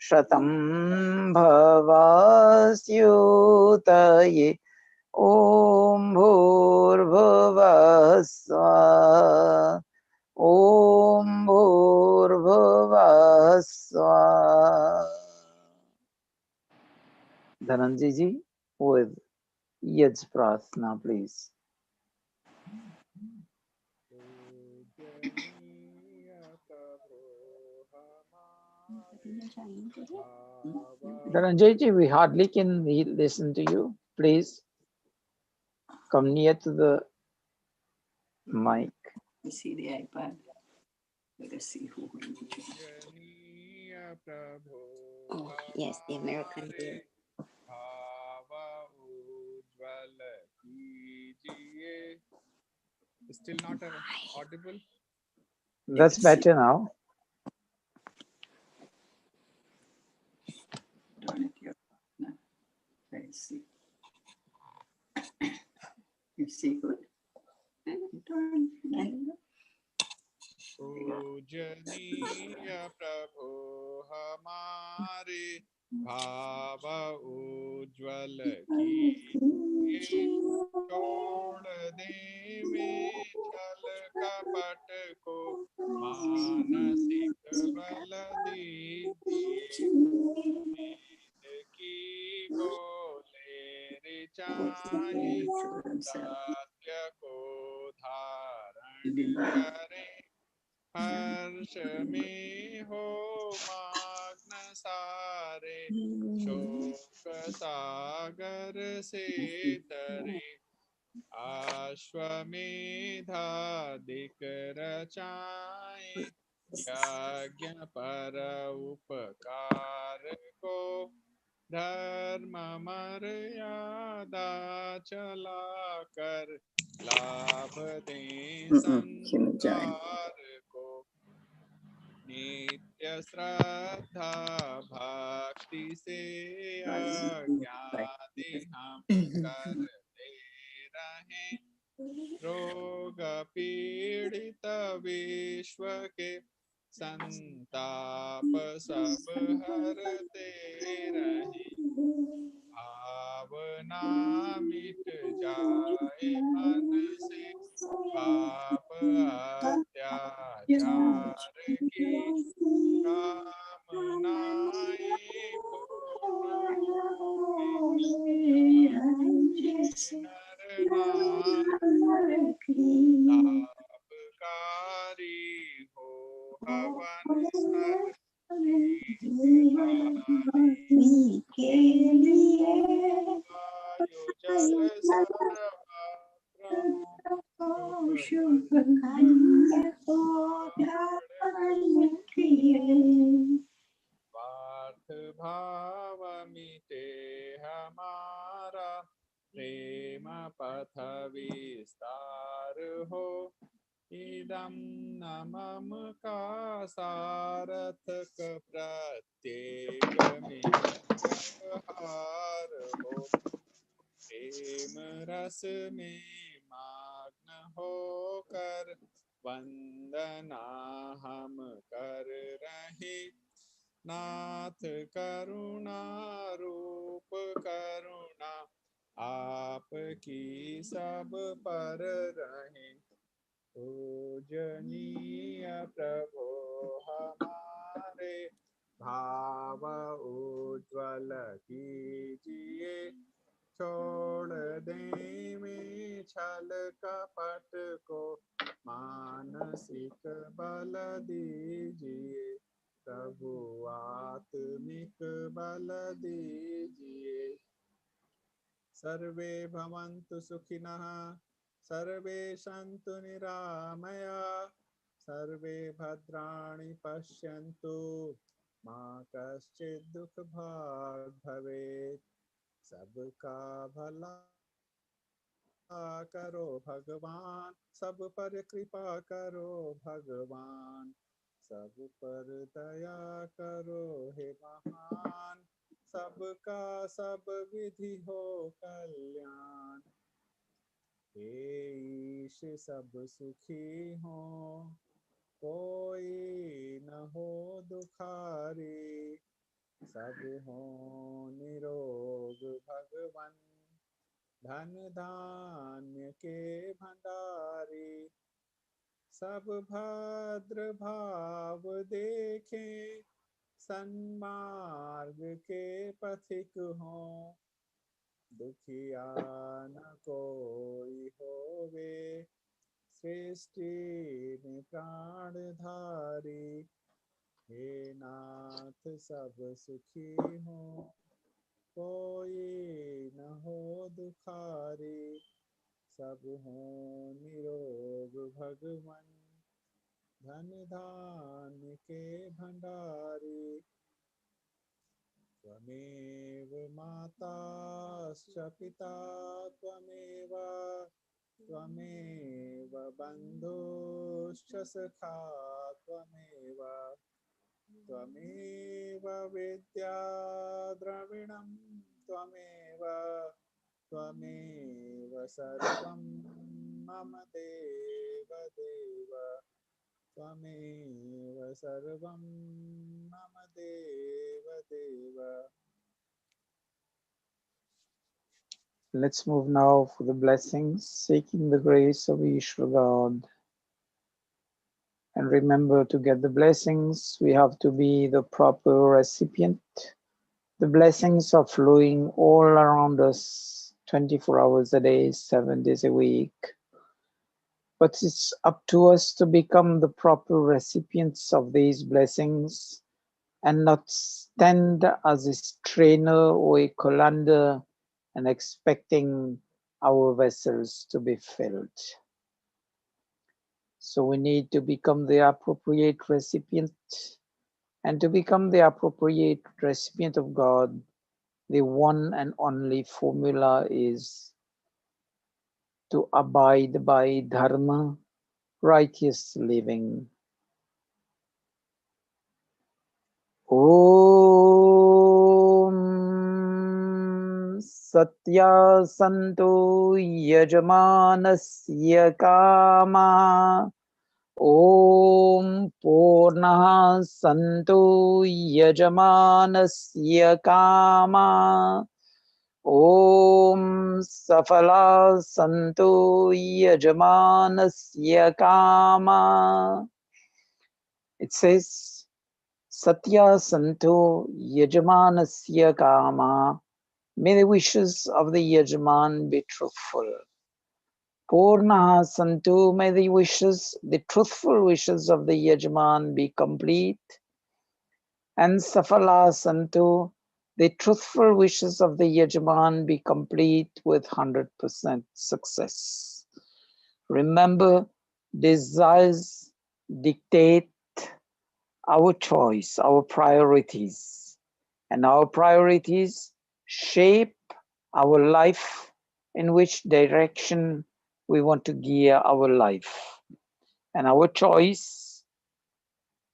शतं भवास्युतये ॐ भूर्भुवः स्वः ॐ भूर्भुवः स्वः. Dhananjay ji, with Yaj Prarthana, please. Dhananjay ji, we hardly can listen to you. Please come near to the mic. You see the iPad. Let us see who will be joining. Oh, yes, the American deal. Still not audible? That's Yes. better now. Turn it here. No. Let's see. You see good? Turn. पूजनीय प्रभु हमारे भाव उज्ज्वल कीजिए छोड़ दे में छल कपट को मानसिक बल दीजिए नीत की बोले रिचाए सत्य को धारण करे हर्ष में हो मग्न सारे शोक सागर से तरे अश्वमेधादिक रचाए यज्ञ पर उपकार को धर्म मर्यादा चला कर लाभ दें संसार को नित्य श्रद्धा भक्ति से यज्ञादि हम करते रहें रोग पीड़ित विश्व के संताप सब हरते रहें भावना मिट जाए मन से पाप अत्याचार की कामनाएं पूर्ण होंगी नर नारी लाभकारी हो हवन हर के लिए वायु जल सर्वत्र शुभ स्वार्थ भाव मिटे हमारा प्रेम पथ विस्तार हो इदं न मम का सारथक प्रत्येक में व्यवहार हो प्रेम रस में मग्न होकर वंदना हम कर नाथ करुणा रूप करुणा आपकी सब पर रहे। पूजनीय प्रभो हमारे भाव उज्ज्वल कीजिए। छोड़ दे में छल कपट को मानसिक बल दीजिए। प्रभु आत्मिक बल दीजिए। सर्वे भवन्तु सुखिनः सर्वे सन्तु निरामया सर्वे भद्राणि पश्यन्तु मा कश्चित् दुःखभाग् भवेत्। सबका भला करो भगवान, सब पर कृपा करो भगवान, सब पर दया करो हे महान। सबका सब विधि हो कल्याण। हे ईश सब सुखी हो, कोई न हो दुखारी। सब हो निरोग भगवन, धन धान्य के भंडारी। सब भद्र भाव देखें, सन्मार्ग के पथिक हों। दुखिया न कोई होवे, सृष्टि में प्राणधारी। हे नाथ सब सुखी हो, कोई न हो दुखारी। सब हो निरोग भगवन, धन धान्य के भंडारी। त्वमेव माताश्च पिता त्वमेव, त्वमेव बन्धुश्च सखा त्वमेव, त्वमेव विद्या द्रविणं त्वमेव, त्वमेव सर्वं मम देव देव, त्वमेव सर्वं मम देव देव। Let's move now for the blessings, seeking the grace of Ishvara God. And remember, to get the blessings, we have to be the proper recipient. The blessings are flowing all around us 24 hours a day, 7 days a week. But it's up to us to become the proper recipients of these blessings and not stand as a strainer or a colander and expecting our vessels to be filled. So we need to become the appropriate recipient, and to become the appropriate recipient of God, the one and only formula is to abide by dharma, righteous living. Om Satya Santo Yajamanasya Kama. Om Purnaha Santo Yajamanasya Kama. Om Safala Santo Yajamanasya Kama. It says, Satya Santo Yajamanasya Kama. May the wishes of the Yajaman be truthful. Purnaha Santu, may the wishes, the truthful wishes of the Yajaman be complete. And Safala Santu, the truthful wishes of the Yajaman be complete with 100% success. Remember, desires dictate our choice, our priorities, and our priorities shape our life, in which direction we want to gear our life. And our choice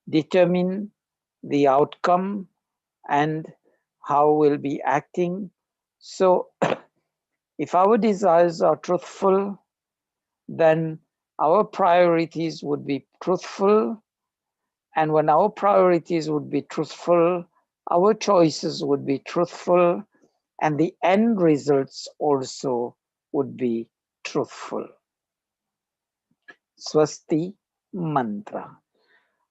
determine the outcome and how we'll be acting. So if our desires are truthful, then our priorities would be truthful, And when our priorities would be truthful, our choices would be truthful, and the end results also would be truthful. Swasti Mantra.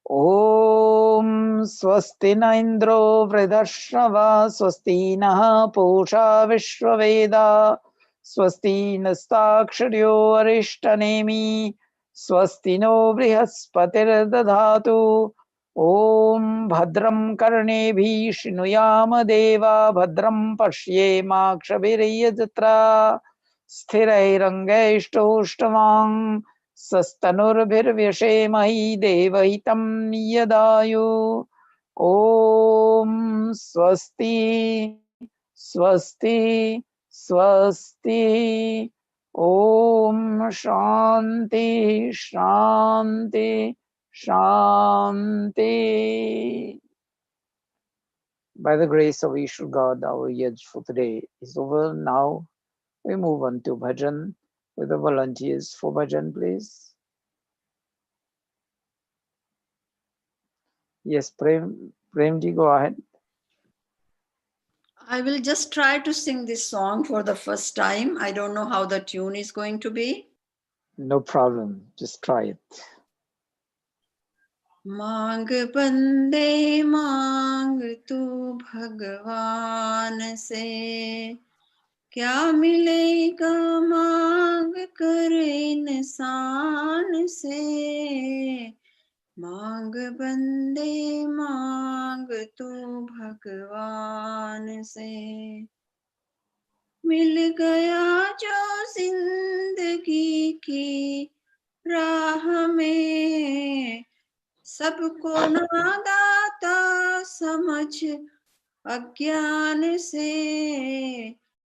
Om Swasti na Indro Vridharshava Swasti na Pusha Vishwaveda Swasti nastaksharyo Arishtanemi Swasti no Brihaspatir Dadhatu Om Bhadram Karnebhi Shinuyama Deva Bhadram Pashyemakshabhiriyajatra Sthirairangaishtoshtamang Sastanurvirvyashemahi devahitam yadayu. Om Swasti, Swasti, Swasti. Om Shanti, Shanti, Shanti. By the grace of Ishwar God, our yaj for today is over. Now we move on to bhajan with the volunteers for bhajan, please. Yes, Premji, go ahead. I will just try to sing this song for the first time. I don't know how the tune is going to be. No problem, just try it. मांग बंदे मांग तू भगवान से, क्या मिलेगा मांग कर इंसान से। मांग बंदे मांग तू भगवान से, मिल गया जो जिंदगी की राह में, सबको नादाता समझ अज्ञान से।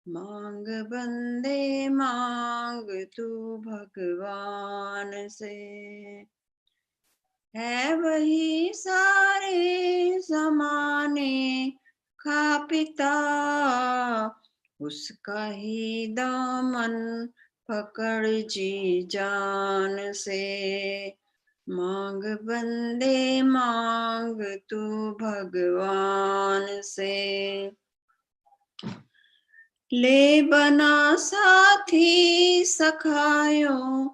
मांग बंदे मांग तू भगवान से, है वही सारे जमाने का पिता, उसका ही दामन पकड़ जी जान से। मांग बंदे मांग तू भगवान से, ले बना साथी सखायों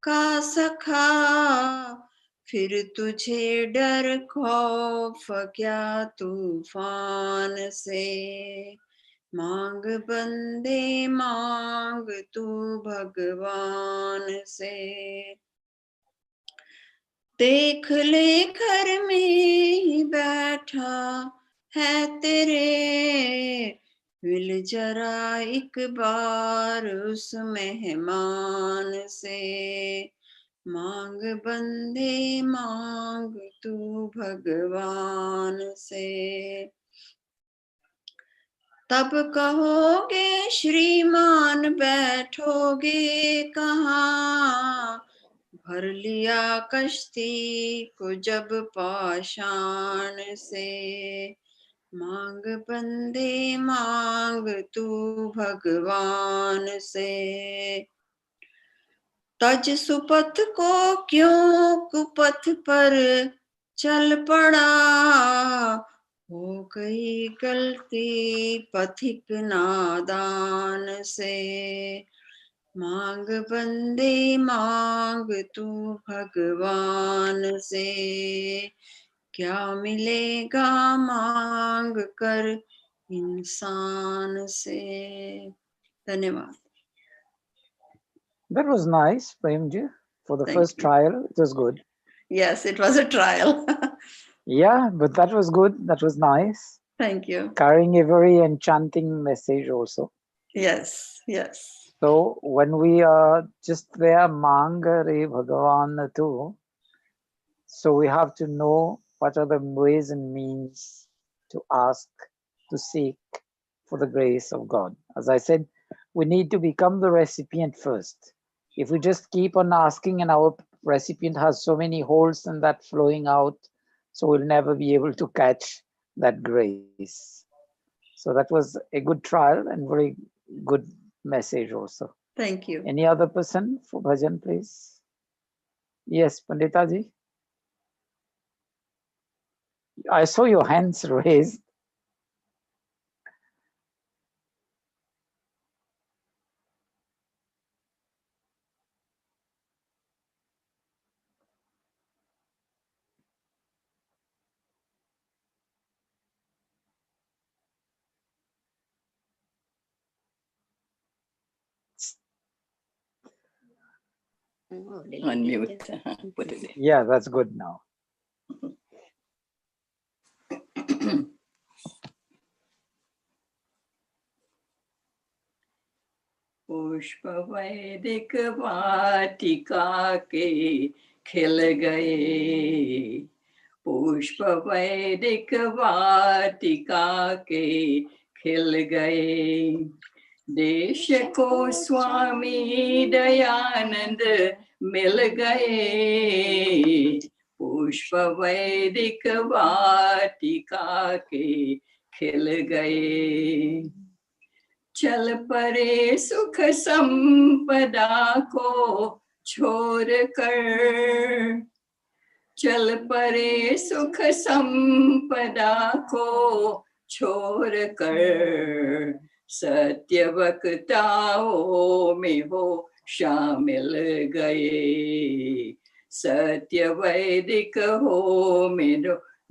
का सखा, फिर तुझे डर खौफ क्या तूफान से। मांग बंदे मांग तू भगवान से, देख ले घर में ही बैठा है तेरे, मिल जरा एक बार उस मेहमान से। मांग बंदे मांग तू भगवान से, तब कहोगे श्रीमान बैठोगे कहाँ, भर लिया कश्ती को जब पाषाण से। मांग बंदे मांग तू भगवान से, तज सुपथ को क्यों कुपथ पर चल पड़ा, हो गई गलती पथिक नादान से। मांग बंदे मांग तू भगवान से, क्या मिलेगा मांग कर इंसान से। धन्यवाद। That was nice, Premji. For the Thank first you. trial, it was good. Yes, it was a trial. Yeah, but that was good. That was nice. Thank you. Carrying a very enchanting message also. Yes, yes. So when we are just there, Manga Re Bhagavan tu, so we have to know what are the ways and means to ask, to seek for the grace of God. As I said, we need to become the recipient first. If we just keep on asking and our recipient has so many holes in that flowing out, so we'll never be able to catch that grace. So that was a good trial and very good message also. Thank you. Any other person for bhajan, please? Yes, Panditaji. I saw your hands raised. Unmute. Put it Yeah, that's good now. पुष्प वैदिक वाटिका के खिल गए, पुष्प वैदिक वाटिका के खिल गए, देश को स्वामी दयानंद मिल गए, पुष्प वैदिक वाटिका के खिल गए, चल परे सुख संपदा को छोड़ कर, चल परे सुख संपदा को छोड़ कर, सत्य वक्ताओं में हो शामिल गए, सत्य वैदिक हो में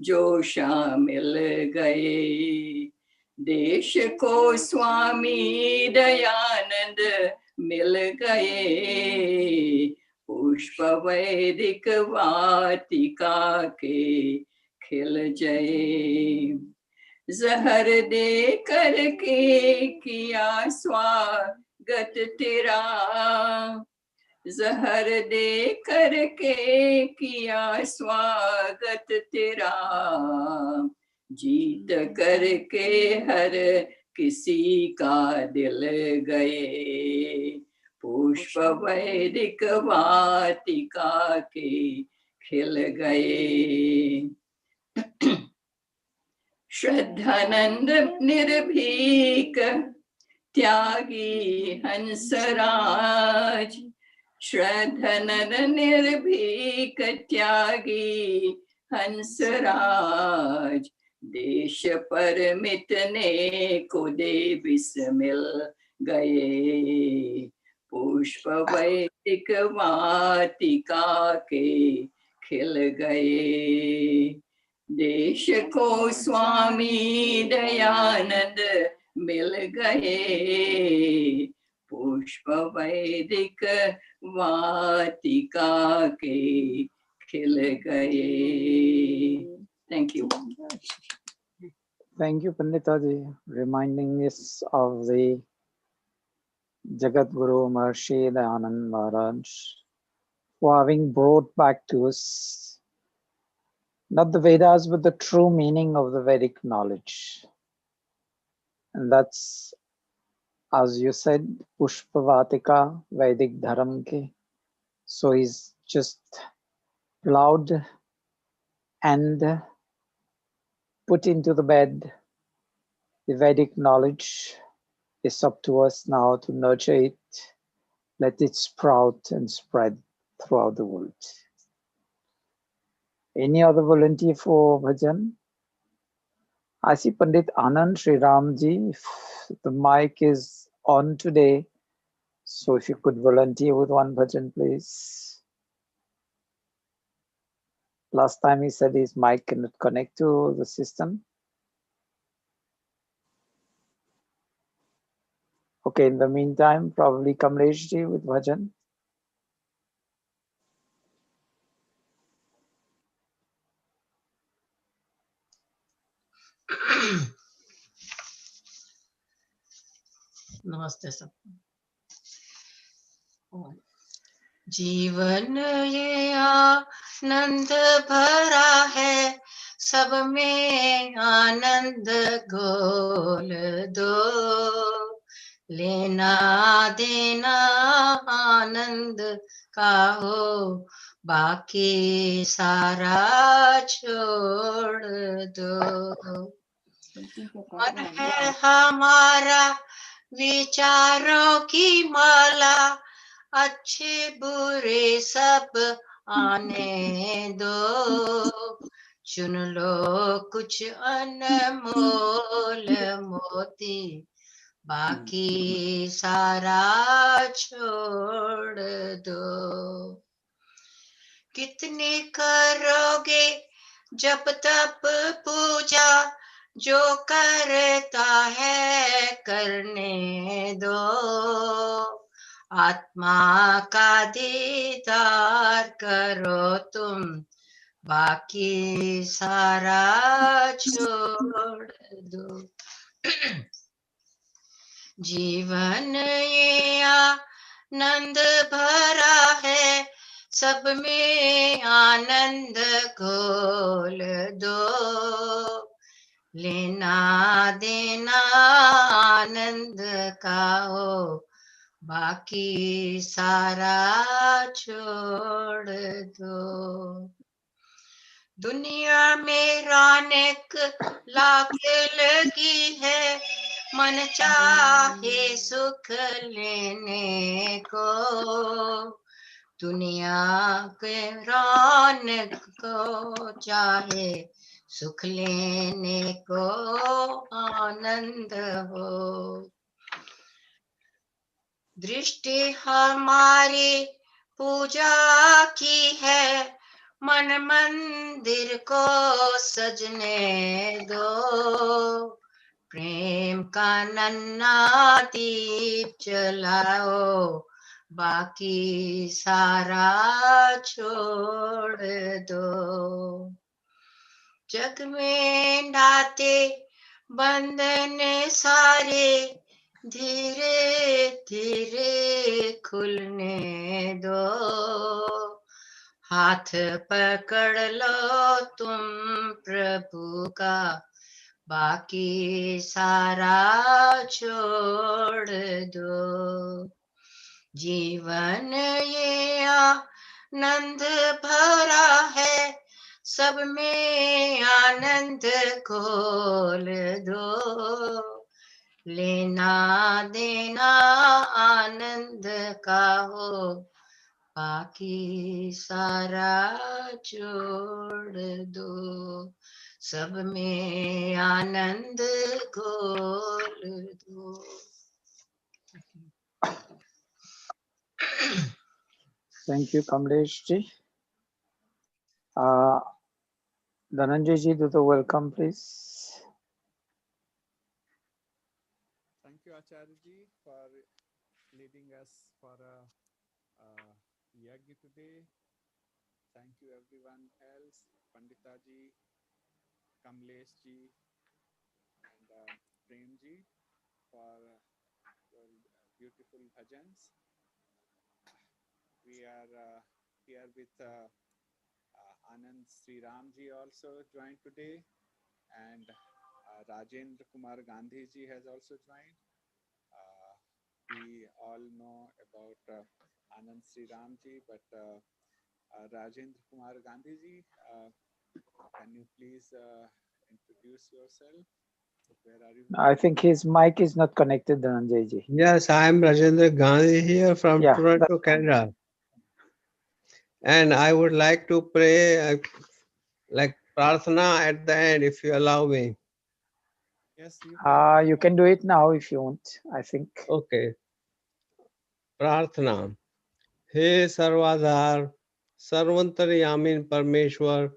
जो शामिल गए, देश को स्वामी दयानंद मिल गए, पुष्प वैदिक वाटिका के खिल जाए, जहर दे करके किया स्वागत तेरा, जहर दे करके किया स्वागत तेरा, जीत करके हर किसी का दिल गए, पुष्प वैदिक वाटिका के खिल गए, श्रद्धानंद निर्भीक त्यागी हंसराज, श्रद्धानंद निर्भीक त्यागी हंसराज, देश पर मिटने को दे बिस्मिल गए, पुष्प वैदिक वाटिका के खिल गए, देश को स्वामी दयानंद मिल गए, पुष्प वैदिक वाटिका के खिल गए. Thank you. Thank you, Panditaji, reminding us of the Jagat Guru Maharishi Dayanand Maharaj, for having brought back to us not the Vedas but the true meaning of the Vedic knowledge. And that's, as you said, Pushpavatika Vedic Dharam ke. So he's just plowed and put into the bed the Vedic knowledge. It's up to us now to nurture it, let it sprout and spread throughout the world. Any other volunteer for bhajan? I see Pandit Anand Sri Ramji. The mic is on today, so if you could volunteer with one bhajan, please. Last time he said his mic cannot connect to the system. Okay, in the meantime, probably Kamlesh ji with bhajan. नमस्ते सब. जीवन ये आनंद भरा है, सब में आनंद घोल दो, लेना देना आनंद का हो, बाकी सारा छोड़ दो, मन है हमारा विचारों की माला, अच्छे बुरे सब आने दो, चुन लो कुछ अनमोल मोती, बाकी सारा छोड़ दो। कितनी करोगे जब तप पूजा, जो करता है करने दो। आत्मा का दीदार करो तुम, बाकी सारा छोड़ दो। जीवन ये आनंद भरा है, सब में आनंद घोल दो। लेना देना आनंद का हो, बाकी सारा छोड़ दो। दुनिया में रौनक लाख लगी है, मन चाहे सुख लेने को। दुनिया के रौनक को चाहे सुख लेने को आनंद हो। दृष्टि हमारी पूजा की है, मन मंदिर को सजने दो। प्रेम का नन्हा दीप जलाओ, बाकी सारा छोड़ दो। जग में नाते बंधन सारे, धीरे धीरे खुलने दो। हाथ पकड़ लो तुम प्रभु का, बाकी सारा छोड़ दो। जीवन ये आनंद भरा है, सब में आनंद खोल दो। लेना देना आनंद का हो, बाकी सारा छोड़ दो। सब में आनंद घोल दो। Thank you, Kamlesh ji. Uh, Dhananjay ji, do the welcome, please. Thank you, Acharya ji, for leading us for a yagya today. Thank you, everyone else, Pandita ji, Kamlesh ji, and Prem ji, for your beautiful bhajans. We are here with Anand Sri Ram ji also joined today, and Rajendra Kumar Gandhi ji has also joined. We all know about Anand Sri Ram ji, but Rajendra Kumar Gandhi ji, can you please introduce yourself? Where are you I from? think his mic is not connected, Dhananjay ji. Yes, I am Rajendra Gandhi here from Yeah, Toronto, that's fine. Canada. And I would like to pray like Prarthana at the end, if you allow me. Yes, you can. You can do it now if you want, I think. Okay. प्रार्थना। हे सर्वाधार सर्वंतर्यामीन परमेश्वर,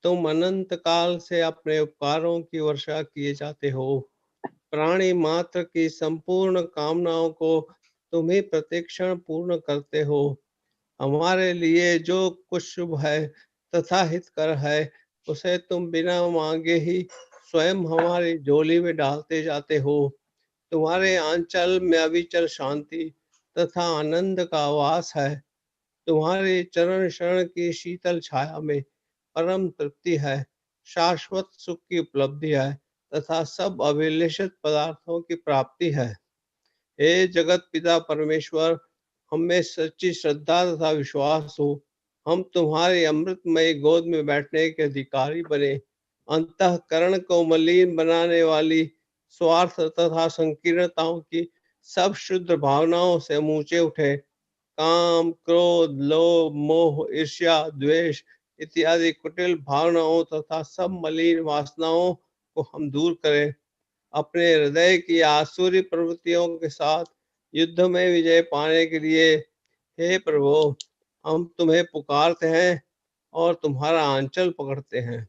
तुम अनंत काल से अपने उपकारों की वर्षा किए जाते हो। प्राणी मात्र की संपूर्ण कामनाओं को तुम ही प्रतिक्षण पूर्ण करते हो। हमारे लिए जो कुछ शुभ है तथा हितकर है, उसे तुम बिना मांगे ही स्वयं हमारी झोली में डालते जाते हो। तुम्हारे आंचल में अविचल शांति तथा आनंद का वास है। तुम्हारे चरण शरण की शीतल छाया में परम तृप्ति है, शाश्वत सुख की उपलब्धि है तथा सब अभिलेषित पदार्थों की प्राप्ति है। हे जगत पिता परमेश्वर, हमें सच्ची श्रद्धा तथा विश्वास हो। हम तुम्हारे अमृतमय गोद में बैठने के अधिकारी बने। अंतःकरण को मलिन बनाने वाली स्वार्थ तथा संकीर्णताओं की सब शुद्ध भावनाओं से ऊंचे उठे। काम, क्रोध, लोभ, मोह, ईर्ष्या, द्वेष इत्यादि कुटिल भावनाओं तथा सब मलिन वासनाओं को हम दूर करें। अपने हृदय की आसुरी प्रवृत्तियों के साथ युद्ध में विजय पाने के लिए हे प्रभु, हम तुम्हें पुकारते हैं और तुम्हारा आंचल पकड़ते हैं।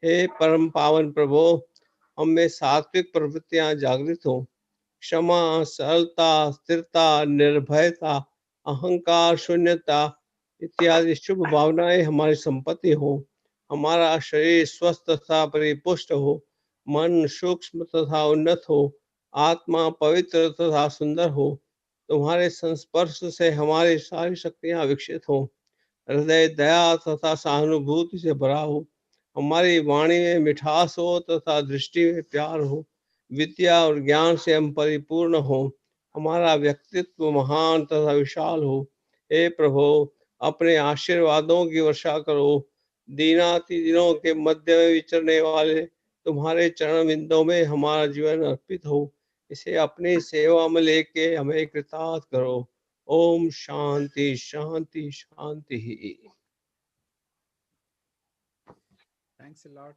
हे परम पावन प्रभु, हम में सात्विक प्रवृत्तियां जागृत हो। क्षमा, सरलता, स्थिरता, निर्भयता, अहंकार शून्यता इत्यादि शुभ भावनाएं हमारी संपत्ति हो। हमारा शरीर स्वस्थ तथा परिपुष्ट हो, मन सूक्ष्म तथा उन्नत हो, आत्मा पवित्र तथा सुंदर हो। तुम्हारे संस्पर्श से हमारी सारी शक्तियां विकसित हो। हृदय दया तथा सहानुभूति से भरा हो। हमारी वाणी में मिठास हो तथा दृष्टि में प्यार हो। विद्या और ज्ञान से हम परिपूर्ण हो। हमारा व्यक्तित्व महान तथा विशाल हो। हे प्रभु, अपने आशीर्वादों की वर्षा करो। दीनाति दिनों के मध्य में विचरने वाले तुम्हारे चरण बिंदों में हमारा जीवन अर्पित हो। इसे अपनी सेवा में लेके हमें कृतार्थ करो। ओम शांति शांति शांति। Thanks a lot.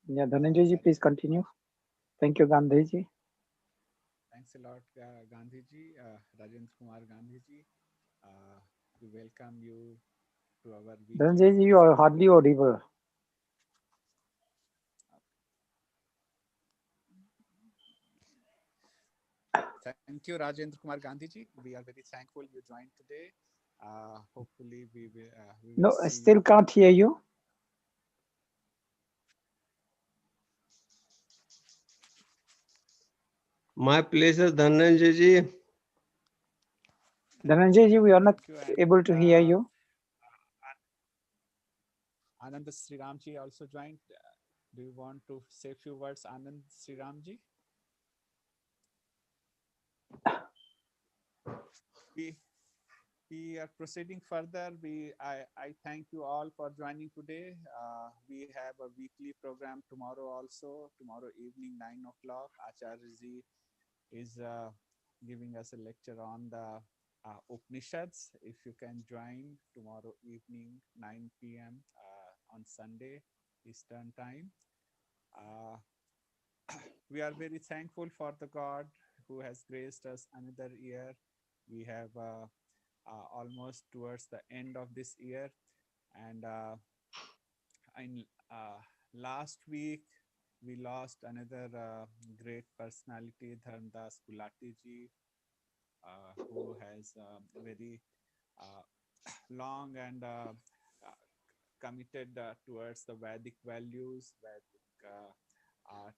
Yeah, Dhananjay ji, please continue. Thank you, Gandhi ji. Thanks a lot, Gandhi ji, Rajendra Kumar Gandhi ji. We welcome you to our weekly Dhananjay ji, you are hardly audible. Thank you, Rajendra Kumar Gandhi ji. We are very thankful you joined today. Hopefully, we will No, I see still you. can't hear you. My pleasure, Dhananjay ji. Dhananjay ji, we are not Thank you. And able to hear you. Anand Sri Ram ji also joined. Do you want to say a few words, Anand Sri Ram ji? We we are proceeding further. I thank you all for joining today. We have a weekly program tomorrow also. Tomorrow evening, 9 o'clock, Acharya ji is giving us a lecture on the Upanishads. If you can join tomorrow evening, 9 p.m. On Sunday, Eastern Time. Uh, we are very thankful for the God who has graced us another year. We have almost towards the end of this year, and in last week we lost another great personality, Dharmdas Gulati ji, who has very uh, long and committed towards the Vedic values, Vedic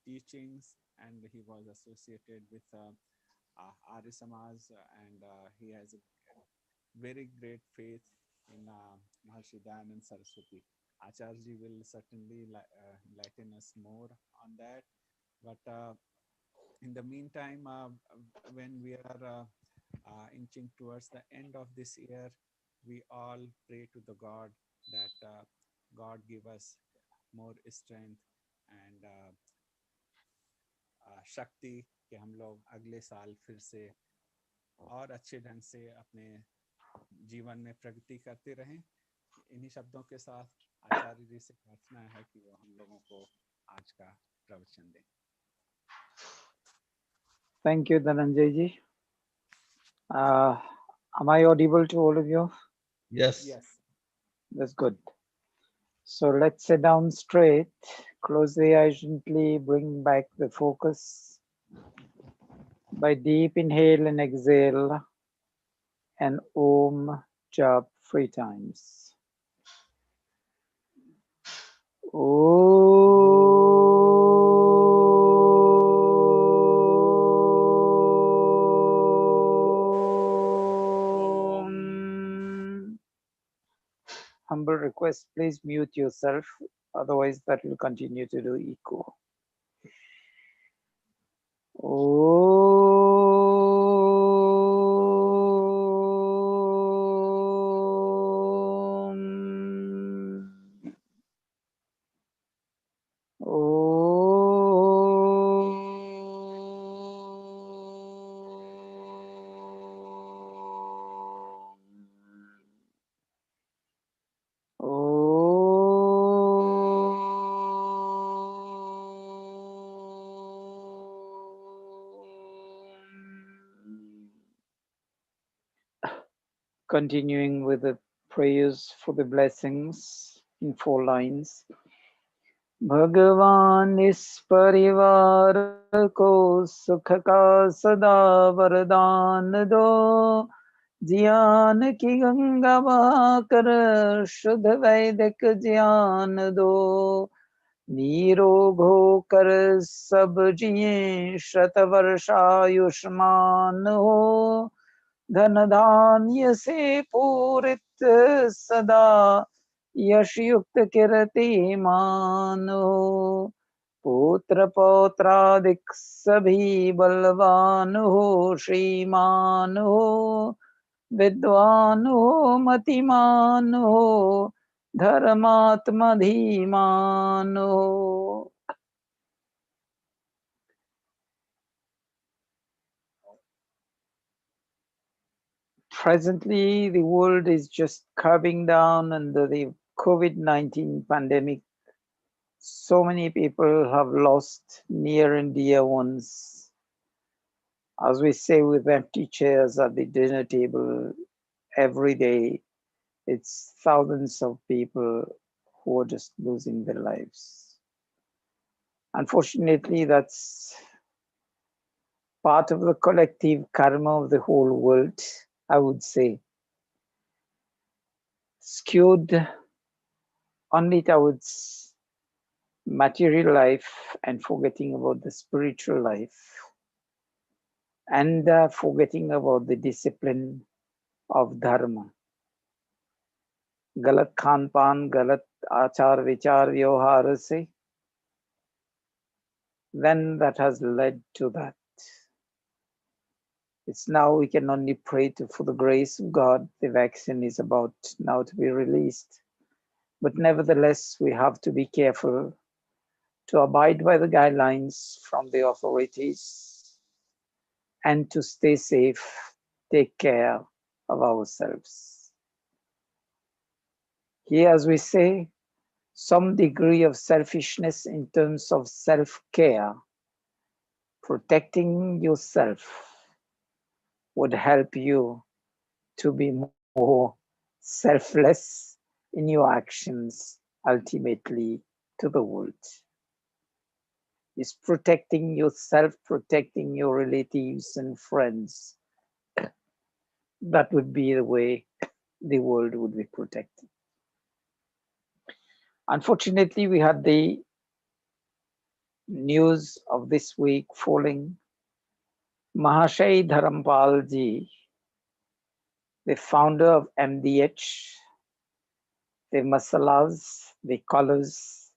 teachings, and he was associated with Arya Samaj, and he has a very great faith in Maharshi Dayanand Saraswati. Acharya will certainly enlighten us more on that. But in the meantime, when we are inching towards the end of this year, we all pray to the God that God give us more strength and शक्ति कि हम लोग अगले साल फिर से और अच्छे ढंग से अपने जीवन में प्रगति करते रहें। इन्हीं शब्दों के साथ आचार्य जी से प्रार्थना है कि वो हम लोगों को आज का प्रवचन दें। Thank you, Dhananjay ji. Am I audible to all of you? Yes. Yes. That's good. So let's sit down straight, close the eyes gently, bring back the focus by deep inhale and exhale, and Om Jap 3 times. Om. Humble request, please mute yourself, otherwise that will continue to do echo. Om. Om. Continuing with the prayers for the blessings in 4 lines. भगवान इस परिवार को सुख का सदा वरदान दो, ज्ञान की गंगा बहाकर शुद्ध वैदिक ज्ञान दो, निरोग होकर सब जिए शत वर्षायुष्मान हो, धन धान्य से पूरित सदा यश युक्त कीर्तिमान हो, पुत्र पौत्रादिक सभी बलवान हो, श्रीमान हो, विद्वान हो, मतिमान हो, धर्मात्मा धीमान हो. Presently, the world is just curbing down under the COVID-19 pandemic. So many people have lost near and dear ones. As we say, with empty chairs at the dinner table every day, it's thousands of people who are just losing their lives. Unfortunately, that's part of the collective karma of the whole world, I would say. Skewed only towards material life and forgetting about the spiritual life, and forgetting about the discipline of dharma. गलत खान पान, गलत आचार विचार व्यवहार से, then that has led to that. It's now we can only pray for the grace of God. The vaccine is about now to be released. But nevertheless, we have to be careful to abide by the guidelines from the authorities and to stay safe, take care of ourselves. Here, as we say, some degree of selfishness in terms of self-care, protecting yourself would help you to be more selfless in your actions, ultimately to the world. Is protecting yourself, protecting your relatives and friends. That would be the way the world would be protected. Unfortunately, we had the news of this week falling. Mahashay Dharampal ji, the founder of MDH, the masalas, the colors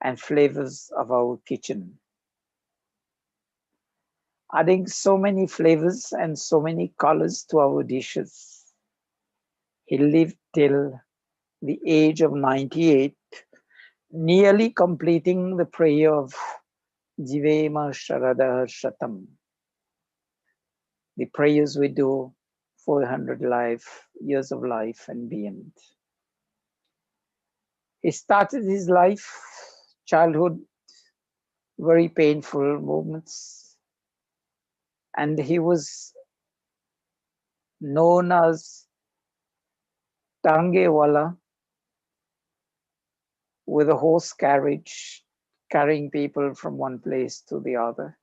and flavors of our kitchen. Adding so many flavors and so many colors to our dishes. He lived till the age of 98, nearly completing the prayer of Jivema Sharada Shatam. The prayers we do for 100 years of life and beyond. He started his life, childhood, very painful moments, and he was known as Tangewala, with a horse carriage carrying people from one place to the other.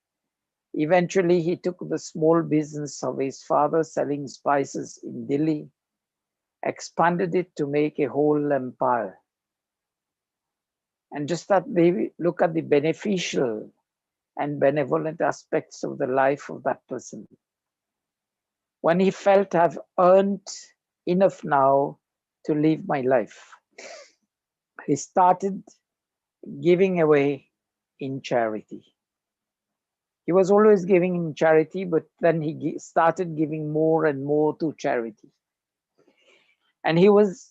Eventually, he took the small business of his father selling spices in Delhi, expanded it to make a whole empire. And just that they look at the beneficial and benevolent aspects of the life of that person. When he felt I've earned enough now to live my life, he started giving away in charity. He was always giving in charity, but then he started giving more and more to charity. And he was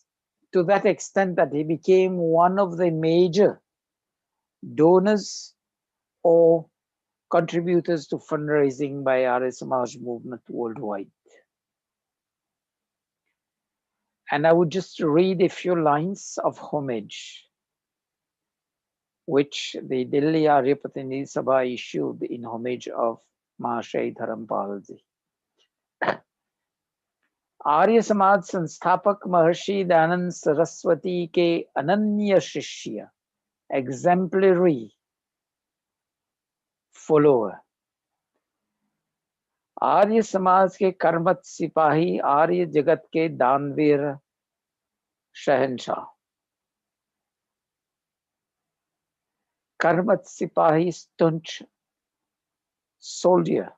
to that extent that he became one of the major donors or contributors to fundraising by Arya Samaj movement worldwide. And I would just read a few lines of homage, which the Delhi Arya Pratinidhi Sabha issued in homage of Mahashay Dharampal ji. Arya Samaj संस्थापक महर्षि दयानंद सरस्वती के अनन्य शिष्य, exemplary follower, Arya Samaj के कर्मठ सिपाही, आर्य जगत के दानवीर शहंशाह। कर्मठ सिपाही, staunch soldier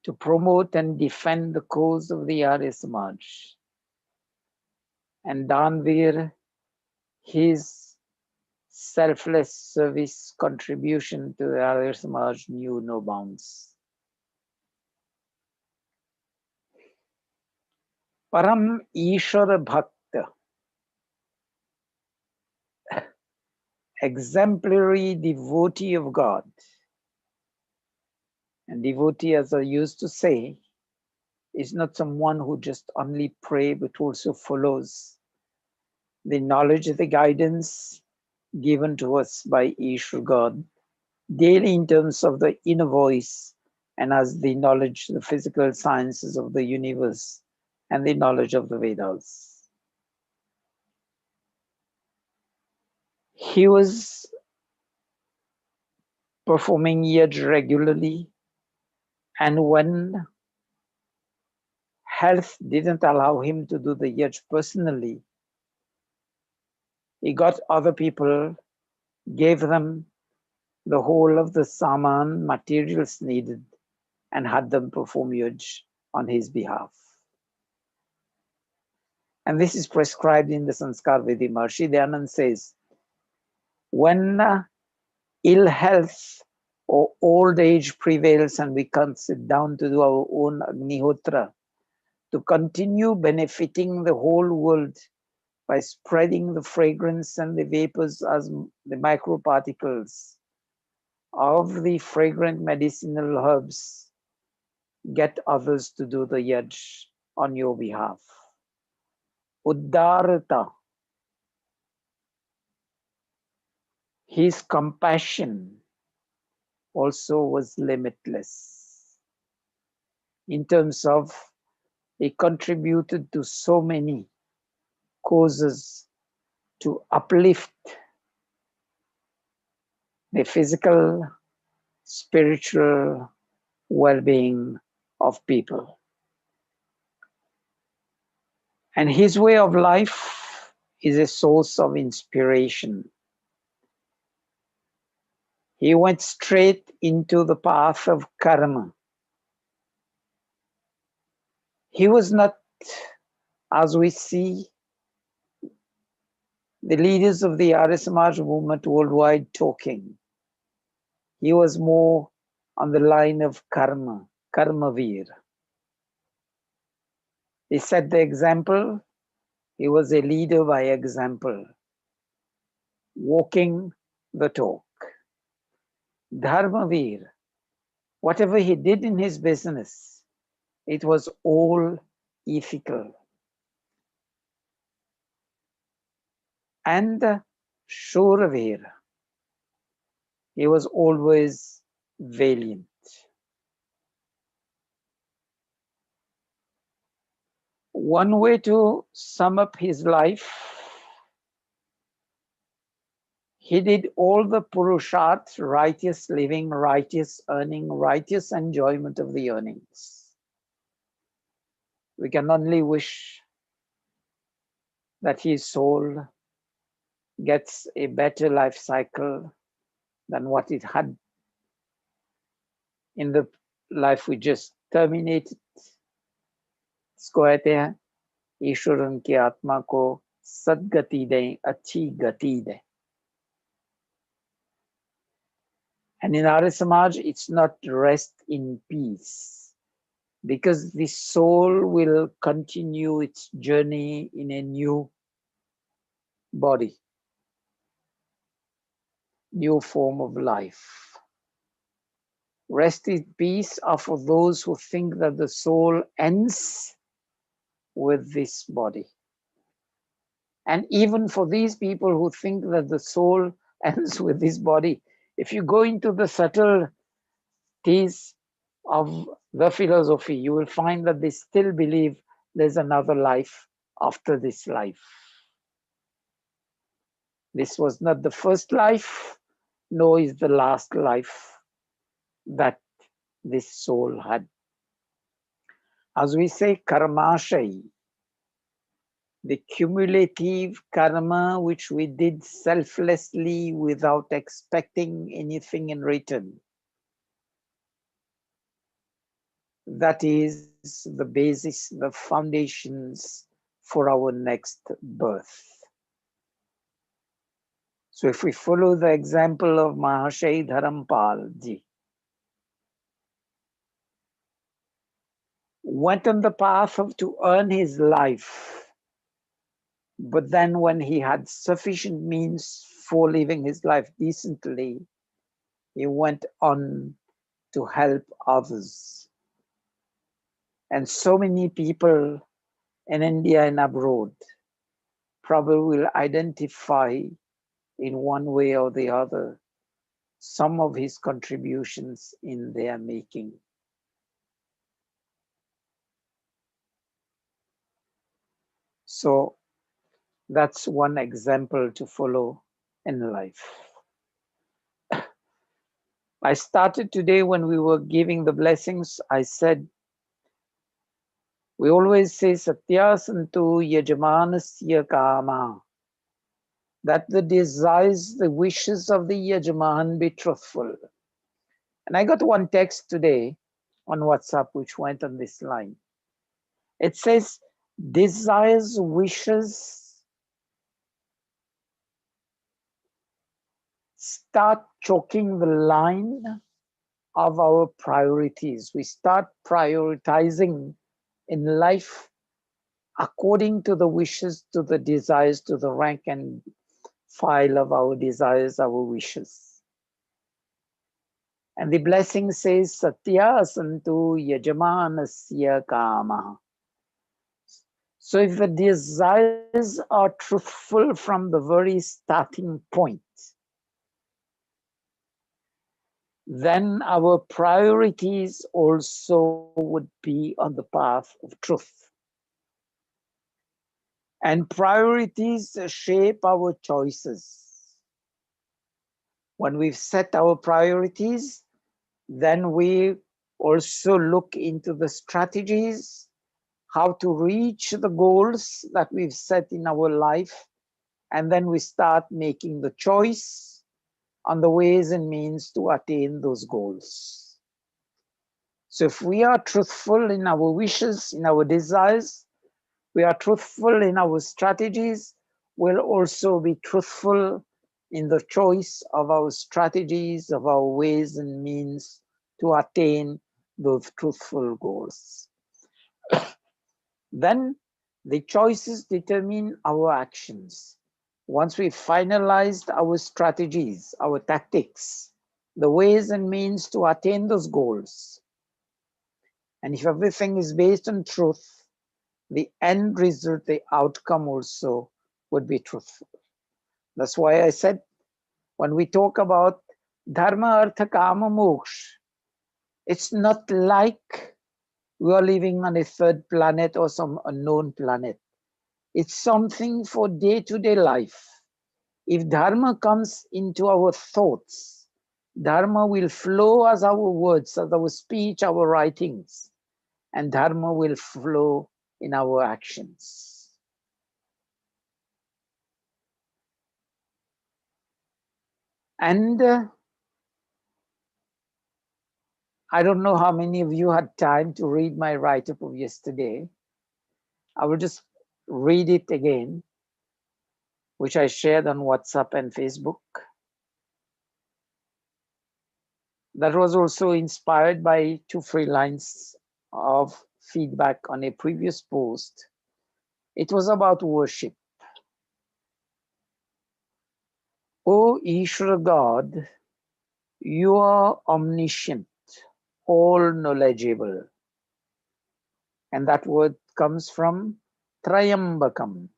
to promote and defend the cause of the Arya Samaj. And Danveer, his selfless service contribution to the Arya Samaj knew no bounds. Param Ishwar Bhakta, exemplary devotee of God. And devotee, as I used to say, is not someone who just only pray but also follows the knowledge, the guidance given to us by Ishwar God daily in terms of the inner voice and as the knowledge, the physical sciences of the universe and the knowledge of the Vedas. He was performing yaj regularly, and when health didn't allow him to do the yaj personally, he got other people, gave them the whole of the saman materials needed, and had them perform yaj on his behalf. And this is prescribed in the Sanskar Vidi. Maharishi Dayanand says, when ill health or old age prevails and we can't sit down to do our own Agnihotra, to continue benefiting the whole world by spreading the fragrance and the vapors as the microparticles of the fragrant medicinal herbs, get others to do the yaj on your behalf. Uddarata, his compassion also was limitless in terms of he contributed to so many causes to uplift the physical, spiritual well-being of people. And his way of life is a source of inspiration. He went straight into the path of karma. He was not, as we see, the leaders of the Arya Samaj movement worldwide talking. He was more on the line of karma, karmavir. He set the example. He was a leader by example, walking the talk. Dharmavir, whatever he did in his business, it was all ethical. And Shuravir, he was always valiant. One way to sum up his life, he did all the purusharth, righteous living, righteous earning, righteous enjoyment of the earnings. We can only wish that his soul gets a better life cycle than what it had in the life we just terminated. इसको कहते हैं ईश्वर उनकी आत्मा को सद्गति दें, अच्छी गति दें. And in Arya Samaj, it's not rest in peace, because the soul will continue its journey in a new body, new form of life. Rest in peace are for those who think that the soul ends with this body. And even for these people who think that the soul ends with this body, if you go into the subtleties of the philosophy, you will find that they still believe there's another life after this life. This was not the first life, nor is the last life that this soul had. As we say, karmashay, the cumulative karma which we did selflessly without expecting anything in return. That is the basis, the foundations for our next birth. So if we follow the example of Mahashay Dharampal ji, went on the path of to earn his life, but then when he had sufficient means for living his life decently, he went on to help others. And so many people in India and abroad probably will identify in one way or the other some of his contributions in their making. So that's one example to follow in life. I started today when we were giving the blessings. I said, we always say Satya Santu Yajamanasya Kama, that the desires, the wishes of the Yajaman be truthful. And I got one text today on WhatsApp which went on this line. It says, desires, wishes start choking the line of our priorities. We start prioritizing in life according to the wishes, to the desires, to the rank and file of our desires, our wishes. And the blessing says, Satya Santu Yajamanasya Kama. So if the desires are truthful from the very starting point, then our priorities also would be on the path of truth. And priorities shape our choices. When we've set our priorities, then we also look into the strategies, how to reach the goals that we've set in our life. And then we start making the choice on the ways and means to attain those goals. So if we are truthful in our wishes, in our desires, we are truthful in our strategies, we'll also be truthful in the choice of our strategies, of our ways and means to attain those truthful goals. Then the choices determine our actions. Once we finalized our strategies, our tactics, the ways and means to attain those goals, and if everything is based on truth, the end result, the outcome also would be truthful. That's why I said, when we talk about dharma, artha, kama, moksha, it's not like we are living on a third planet or some unknown planet. It's something for day-to-day life. If dharma comes into our thoughts, dharma will flow as our words, as our speech, our writings, and dharma will flow in our actions. And I don't know how many of you had time to read my write-up of yesterday. I will just read it again, which I shared on WhatsApp and Facebook. That was also inspired by 2 free lines of feedback on a previous post. It was about worship. O Ishvara God, you are omniscient, all knowledgeable. And that word comes from Trayambakam.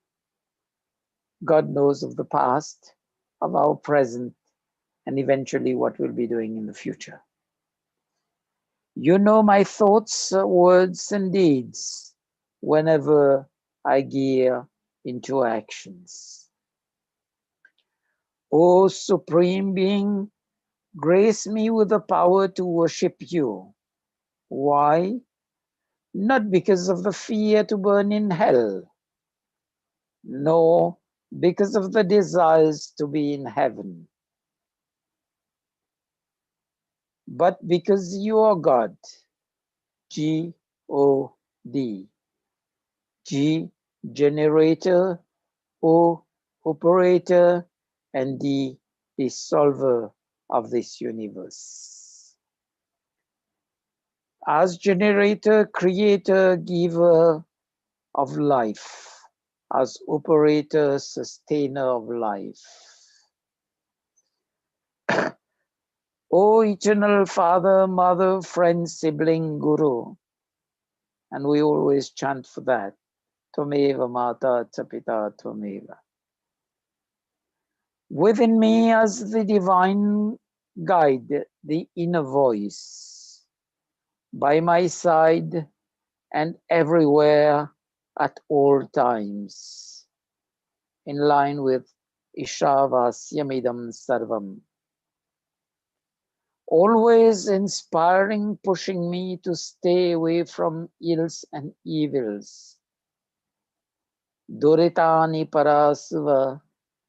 God knows of the past, of our present, and eventually what we'll be doing in the future. You know my thoughts, words, and deeds. whenever I gear into actions. O Supreme Being, grace me with the power to worship you. Why? Not because of the fear to burn in hell, nor because of the desires to be in heaven, but because you are God, G-O-D, G, generator, O, operator, and D, dissolver of this universe. As generator, creator, giver of life, as operator, sustainer of life. O eternal Father, Mother, friend, sibling, Guru, and we always chant for that. Tvameva Mata Chapita Tvameva. Within me as the divine guide, the inner voice, by my side and everywhere at all times, in line with Ishavasyamidam Sarvam. Always inspiring, pushing me to stay away from ills and evils. Duritani parasva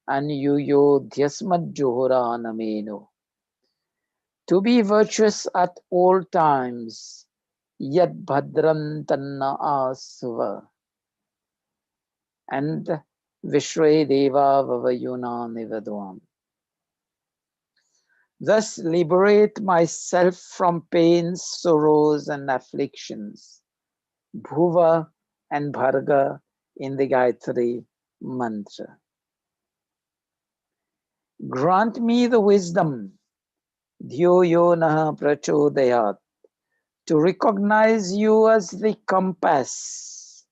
anyuyo dhyasmad nameno. To be virtuous at all times, yad bhadram tanna asva. And Vishre Deva Vavayuna Nivadvam. Thus liberate myself from pains, sorrows, and afflictions. Bhuva and Bharga in the Gayatri mantra. Grant me the wisdom, dhyo yo naha prachodayat, to recognize you as the compass,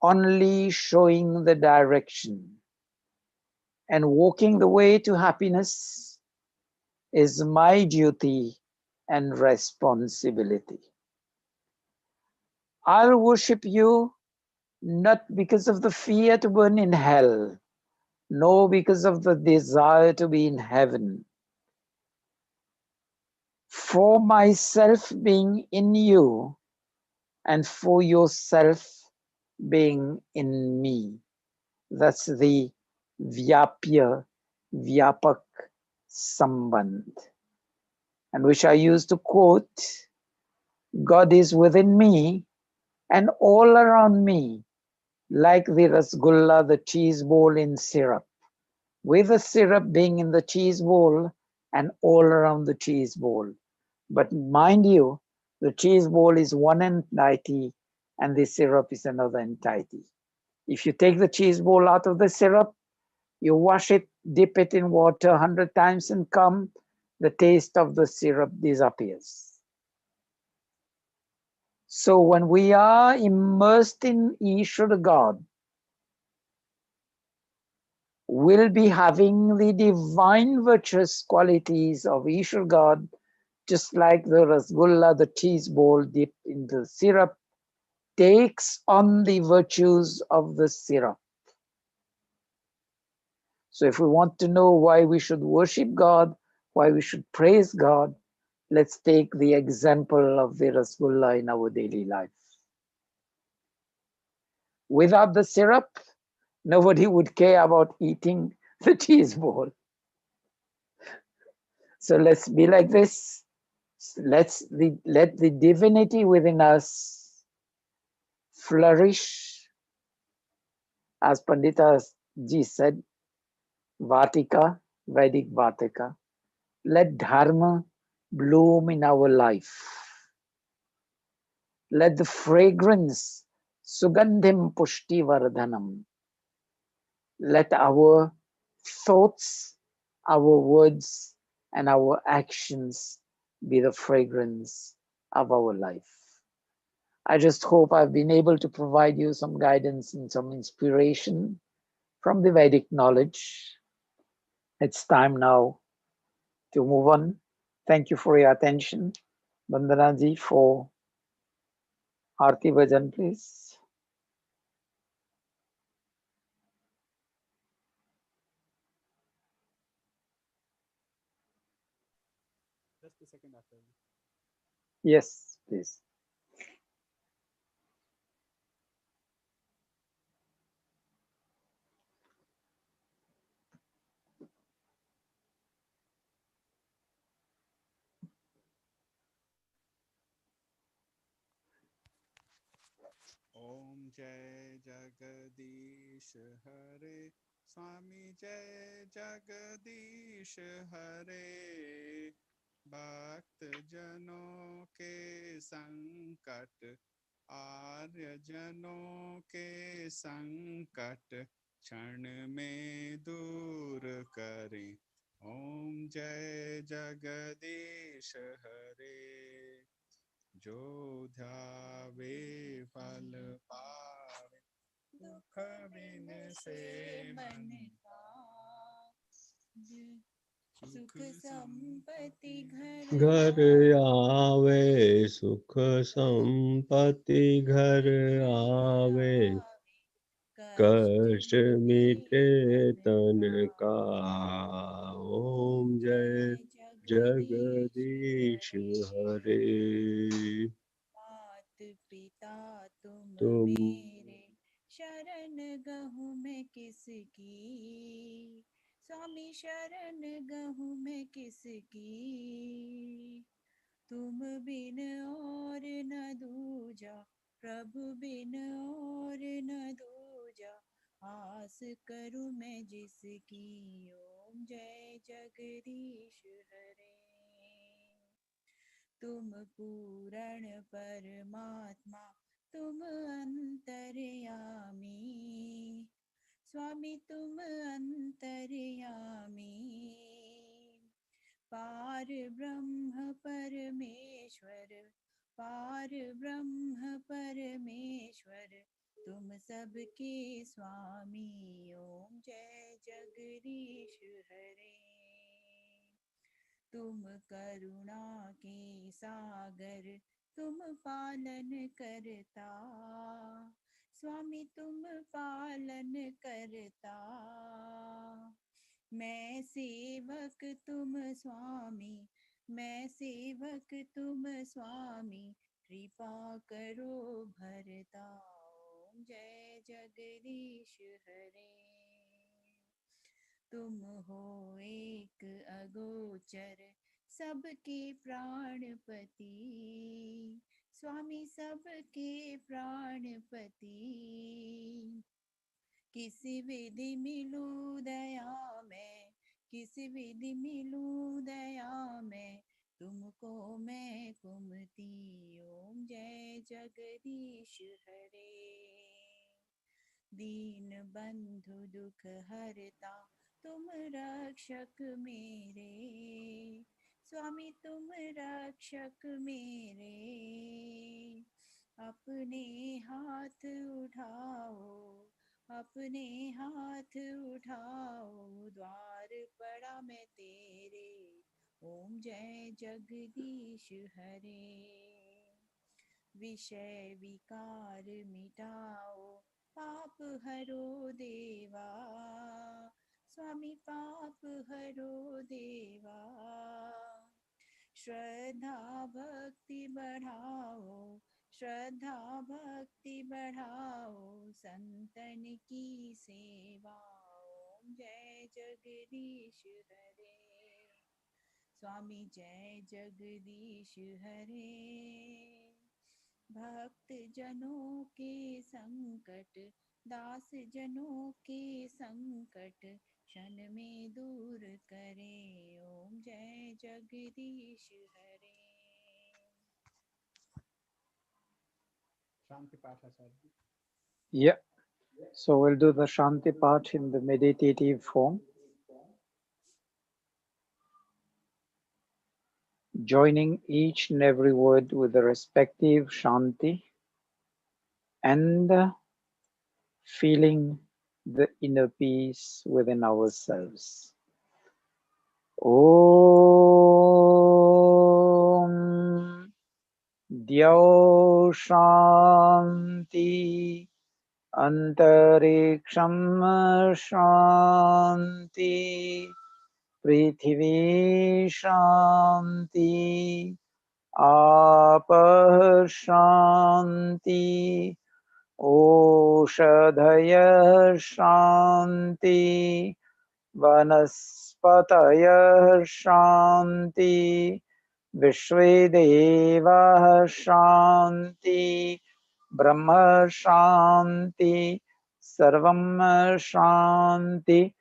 only showing the direction, and walking the way to happiness is my duty and responsibility. I'll worship you not because of the fear to burn in hell, nor because of the desire to be in heaven. For myself being in you, and for yourself being in me. That's the Vyapya, Vyapak Sambandh, and which I used to quote, God is within me and all around me, like the rasgulla, the cheese ball in syrup, with the syrup being in the cheese ball and all around the cheese ball. But mind you, the cheese ball is one entity and the syrup is another entity. If you take the cheese ball out of the syrup, you wash it, dip it in water 100 times and come, the taste of the syrup disappears. So when we are immersed in Ishvara God, we'll be having the divine virtuous qualities of Ishvara God, just like the rasgulla, the cheese ball dipped in the syrup, takes on the virtues of the syrup. So if we want to know why we should worship God, why we should praise God, let's take the example of the rasgulla in our daily life. Without the syrup, nobody would care about eating the cheese ball. So let's be like this. Let the divinity within us flourish. As Pandita ji said, Vatika, Vedic Vatika. Let Dharma bloom in our life. Let the fragrance, Sugandhim Pushti Vardhanam. Let our thoughts, our words, and our actions be the fragrance of our life. I just hope I've been able to provide you some guidance and some inspiration from the Vedic knowledge. It's time now to move on. Thank you for your attention. Vandanaji for Aarti Bhajan, please. Yes, please. Om Jai Jagadish Hare Swami Jai Jagadish Hare भक्त जनों के संकट आर्य जनों के संकट क्षण में दूर करें ओम जय जगदीश हरे जो ध्यावे फल पावे दुख बिन से मन का सुख संपत्ति घर आवे सुख संपत्ति घर आवे कष्ट मिटे तन का ओम जय जगदीश हरे मात पिता तुम तुम मेरे शरण गहूँ मैं किसकी स्वामी शरण गहूँ मैं किसकी तुम बिन और न दूजा प्रभु बिन और न दूजा आस करूँ मैं जिसकी ओम जय जगदीश हरे तुम पूर्ण परमात्मा तुम अंतर्यामी स्वामी तुम अंतर्यामी पार ब्रह्म परमेश्वर पार ब्रह्म परमेश्वर तुम सबके स्वामी ओम जय जगदीश हरे तुम करुणा के सागर तुम पालन करता स्वामी तुम पालन करता मैं सेवक तुम स्वामी मैं सेवक तुम स्वामी कृपा करो भरता ओम जय जगदीश हरे तुम हो एक अगोचर सबके प्राणपति स्वामी सबके प्राणपति किस विधि मिलू दया मैं किस विधि मिलू दया मैं तुमको मैं कुमती ओम जय जगदीश हरे दीन बंधु दुख हरता तुम रक्षक मेरे स्वामी तुम रक्षक मेरे अपने हाथ उठाओ अपने हाथ उठाओ द्वार पड़ा मैं तेरे ओम जय जगदीश हरे विषय विकार मिटाओ पाप हरो देवा स्वामी पाप हरो देवा श्रद्धा भक्ति बढ़ाओ श्रद्धा भक्ति बढ़ाओ संतन की सेवा ओम जय जगदीश हरे स्वामी जय जगदीश हरे भक्त जनों के संकट दास जनों के संकट क्षण में दूर करे ओम जय जगदीश हरे Shanti Path Acharya. Yeah. So we'll do the Shanti part in the meditative form, joining each and every word with the respective Shanti and feeling the inner peace within ourselves. Om Dhyau Shanti Antariksham Shanti Prithvi Shanti आपः शान्ति ओषधयः शान्ति वनस्पतयः शान्ति विश्वे देवाः शान्ति ब्रह्म शान्ति सर्वं शान्ति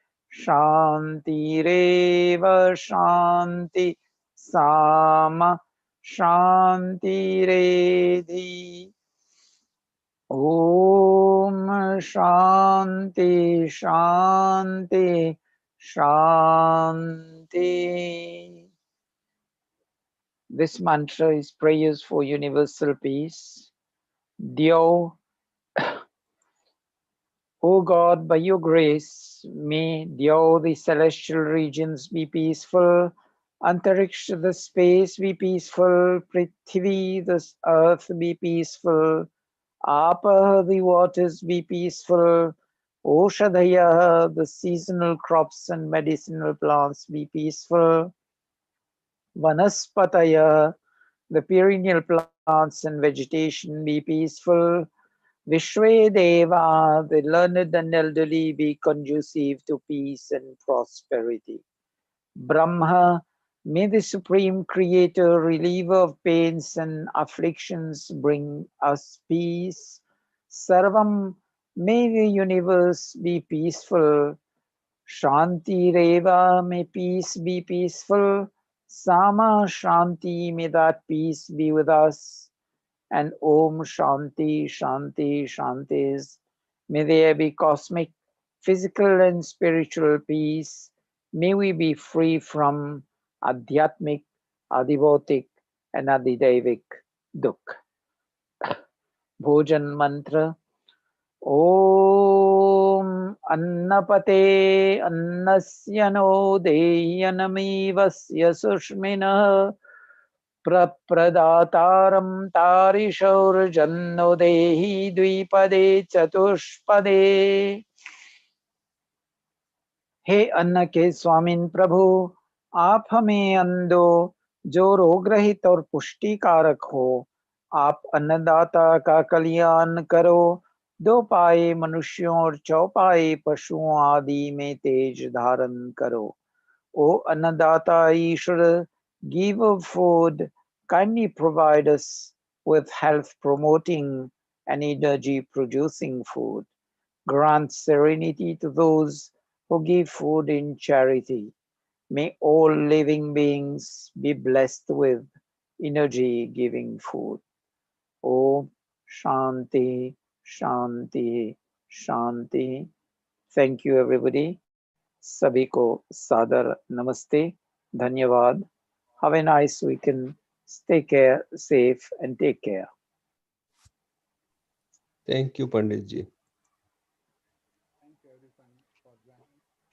शान्तिरेव शान्ति साम शान्तिरेधि ॐ शान्ति शान्ति शान्ति. This mantra is prayers for universal peace. Dear, O God, by your grace, may the celestial regions be peaceful, Antariksha, the space, be peaceful, Prithvi, the earth, be peaceful, Apa, the waters, be peaceful, Oshadhaya, the seasonal crops and medicinal plants, be peaceful, Vanaspataya, the perennial plants and vegetation, be peaceful, Vishwe Deva, the learned and elderly, be conducive to peace and prosperity. Brahma, may the supreme creator, reliever of pains and afflictions, bring us peace. Sarvam, may the universe be peaceful. Shanti Reva, may peace be peaceful. Sama Shanti, may that peace be with us. And Om Shanti, Shanti, Shantis. May there be cosmic, physical, and spiritual peace. May we be free from Adhyatmic, Adivautik, and Adidevik Dukh. Bhojan Mantra. Om Annapate Annasya no Deyanamivasya Sushmina प्रप्रदातारं तारिशौर्जन्नो देहि द्विपदे चतुष्पदे. हे अन्न के स्वामिन प्रभु, आप हमें अन्न दो जो रोग रहित और पुष्टि कारक हो। आप अन्नदाता का कल्याण करो, दो पाए मनुष्यों और चौपाए पशुओं आदि में तेज धारण करो। O Annadata Ishvara, give of food, kindly provide us with health promoting and energy producing food. Grant serenity to those who give food in charity. May all living beings be blessed with energy giving food. Om Shanti, Shanti, Shanti. Thank you, everybody. सभी को सादर नमस्ते, धन्यवाद. Have a nice weekend. Stay care, safe and take care. Thank you, Pandit ji.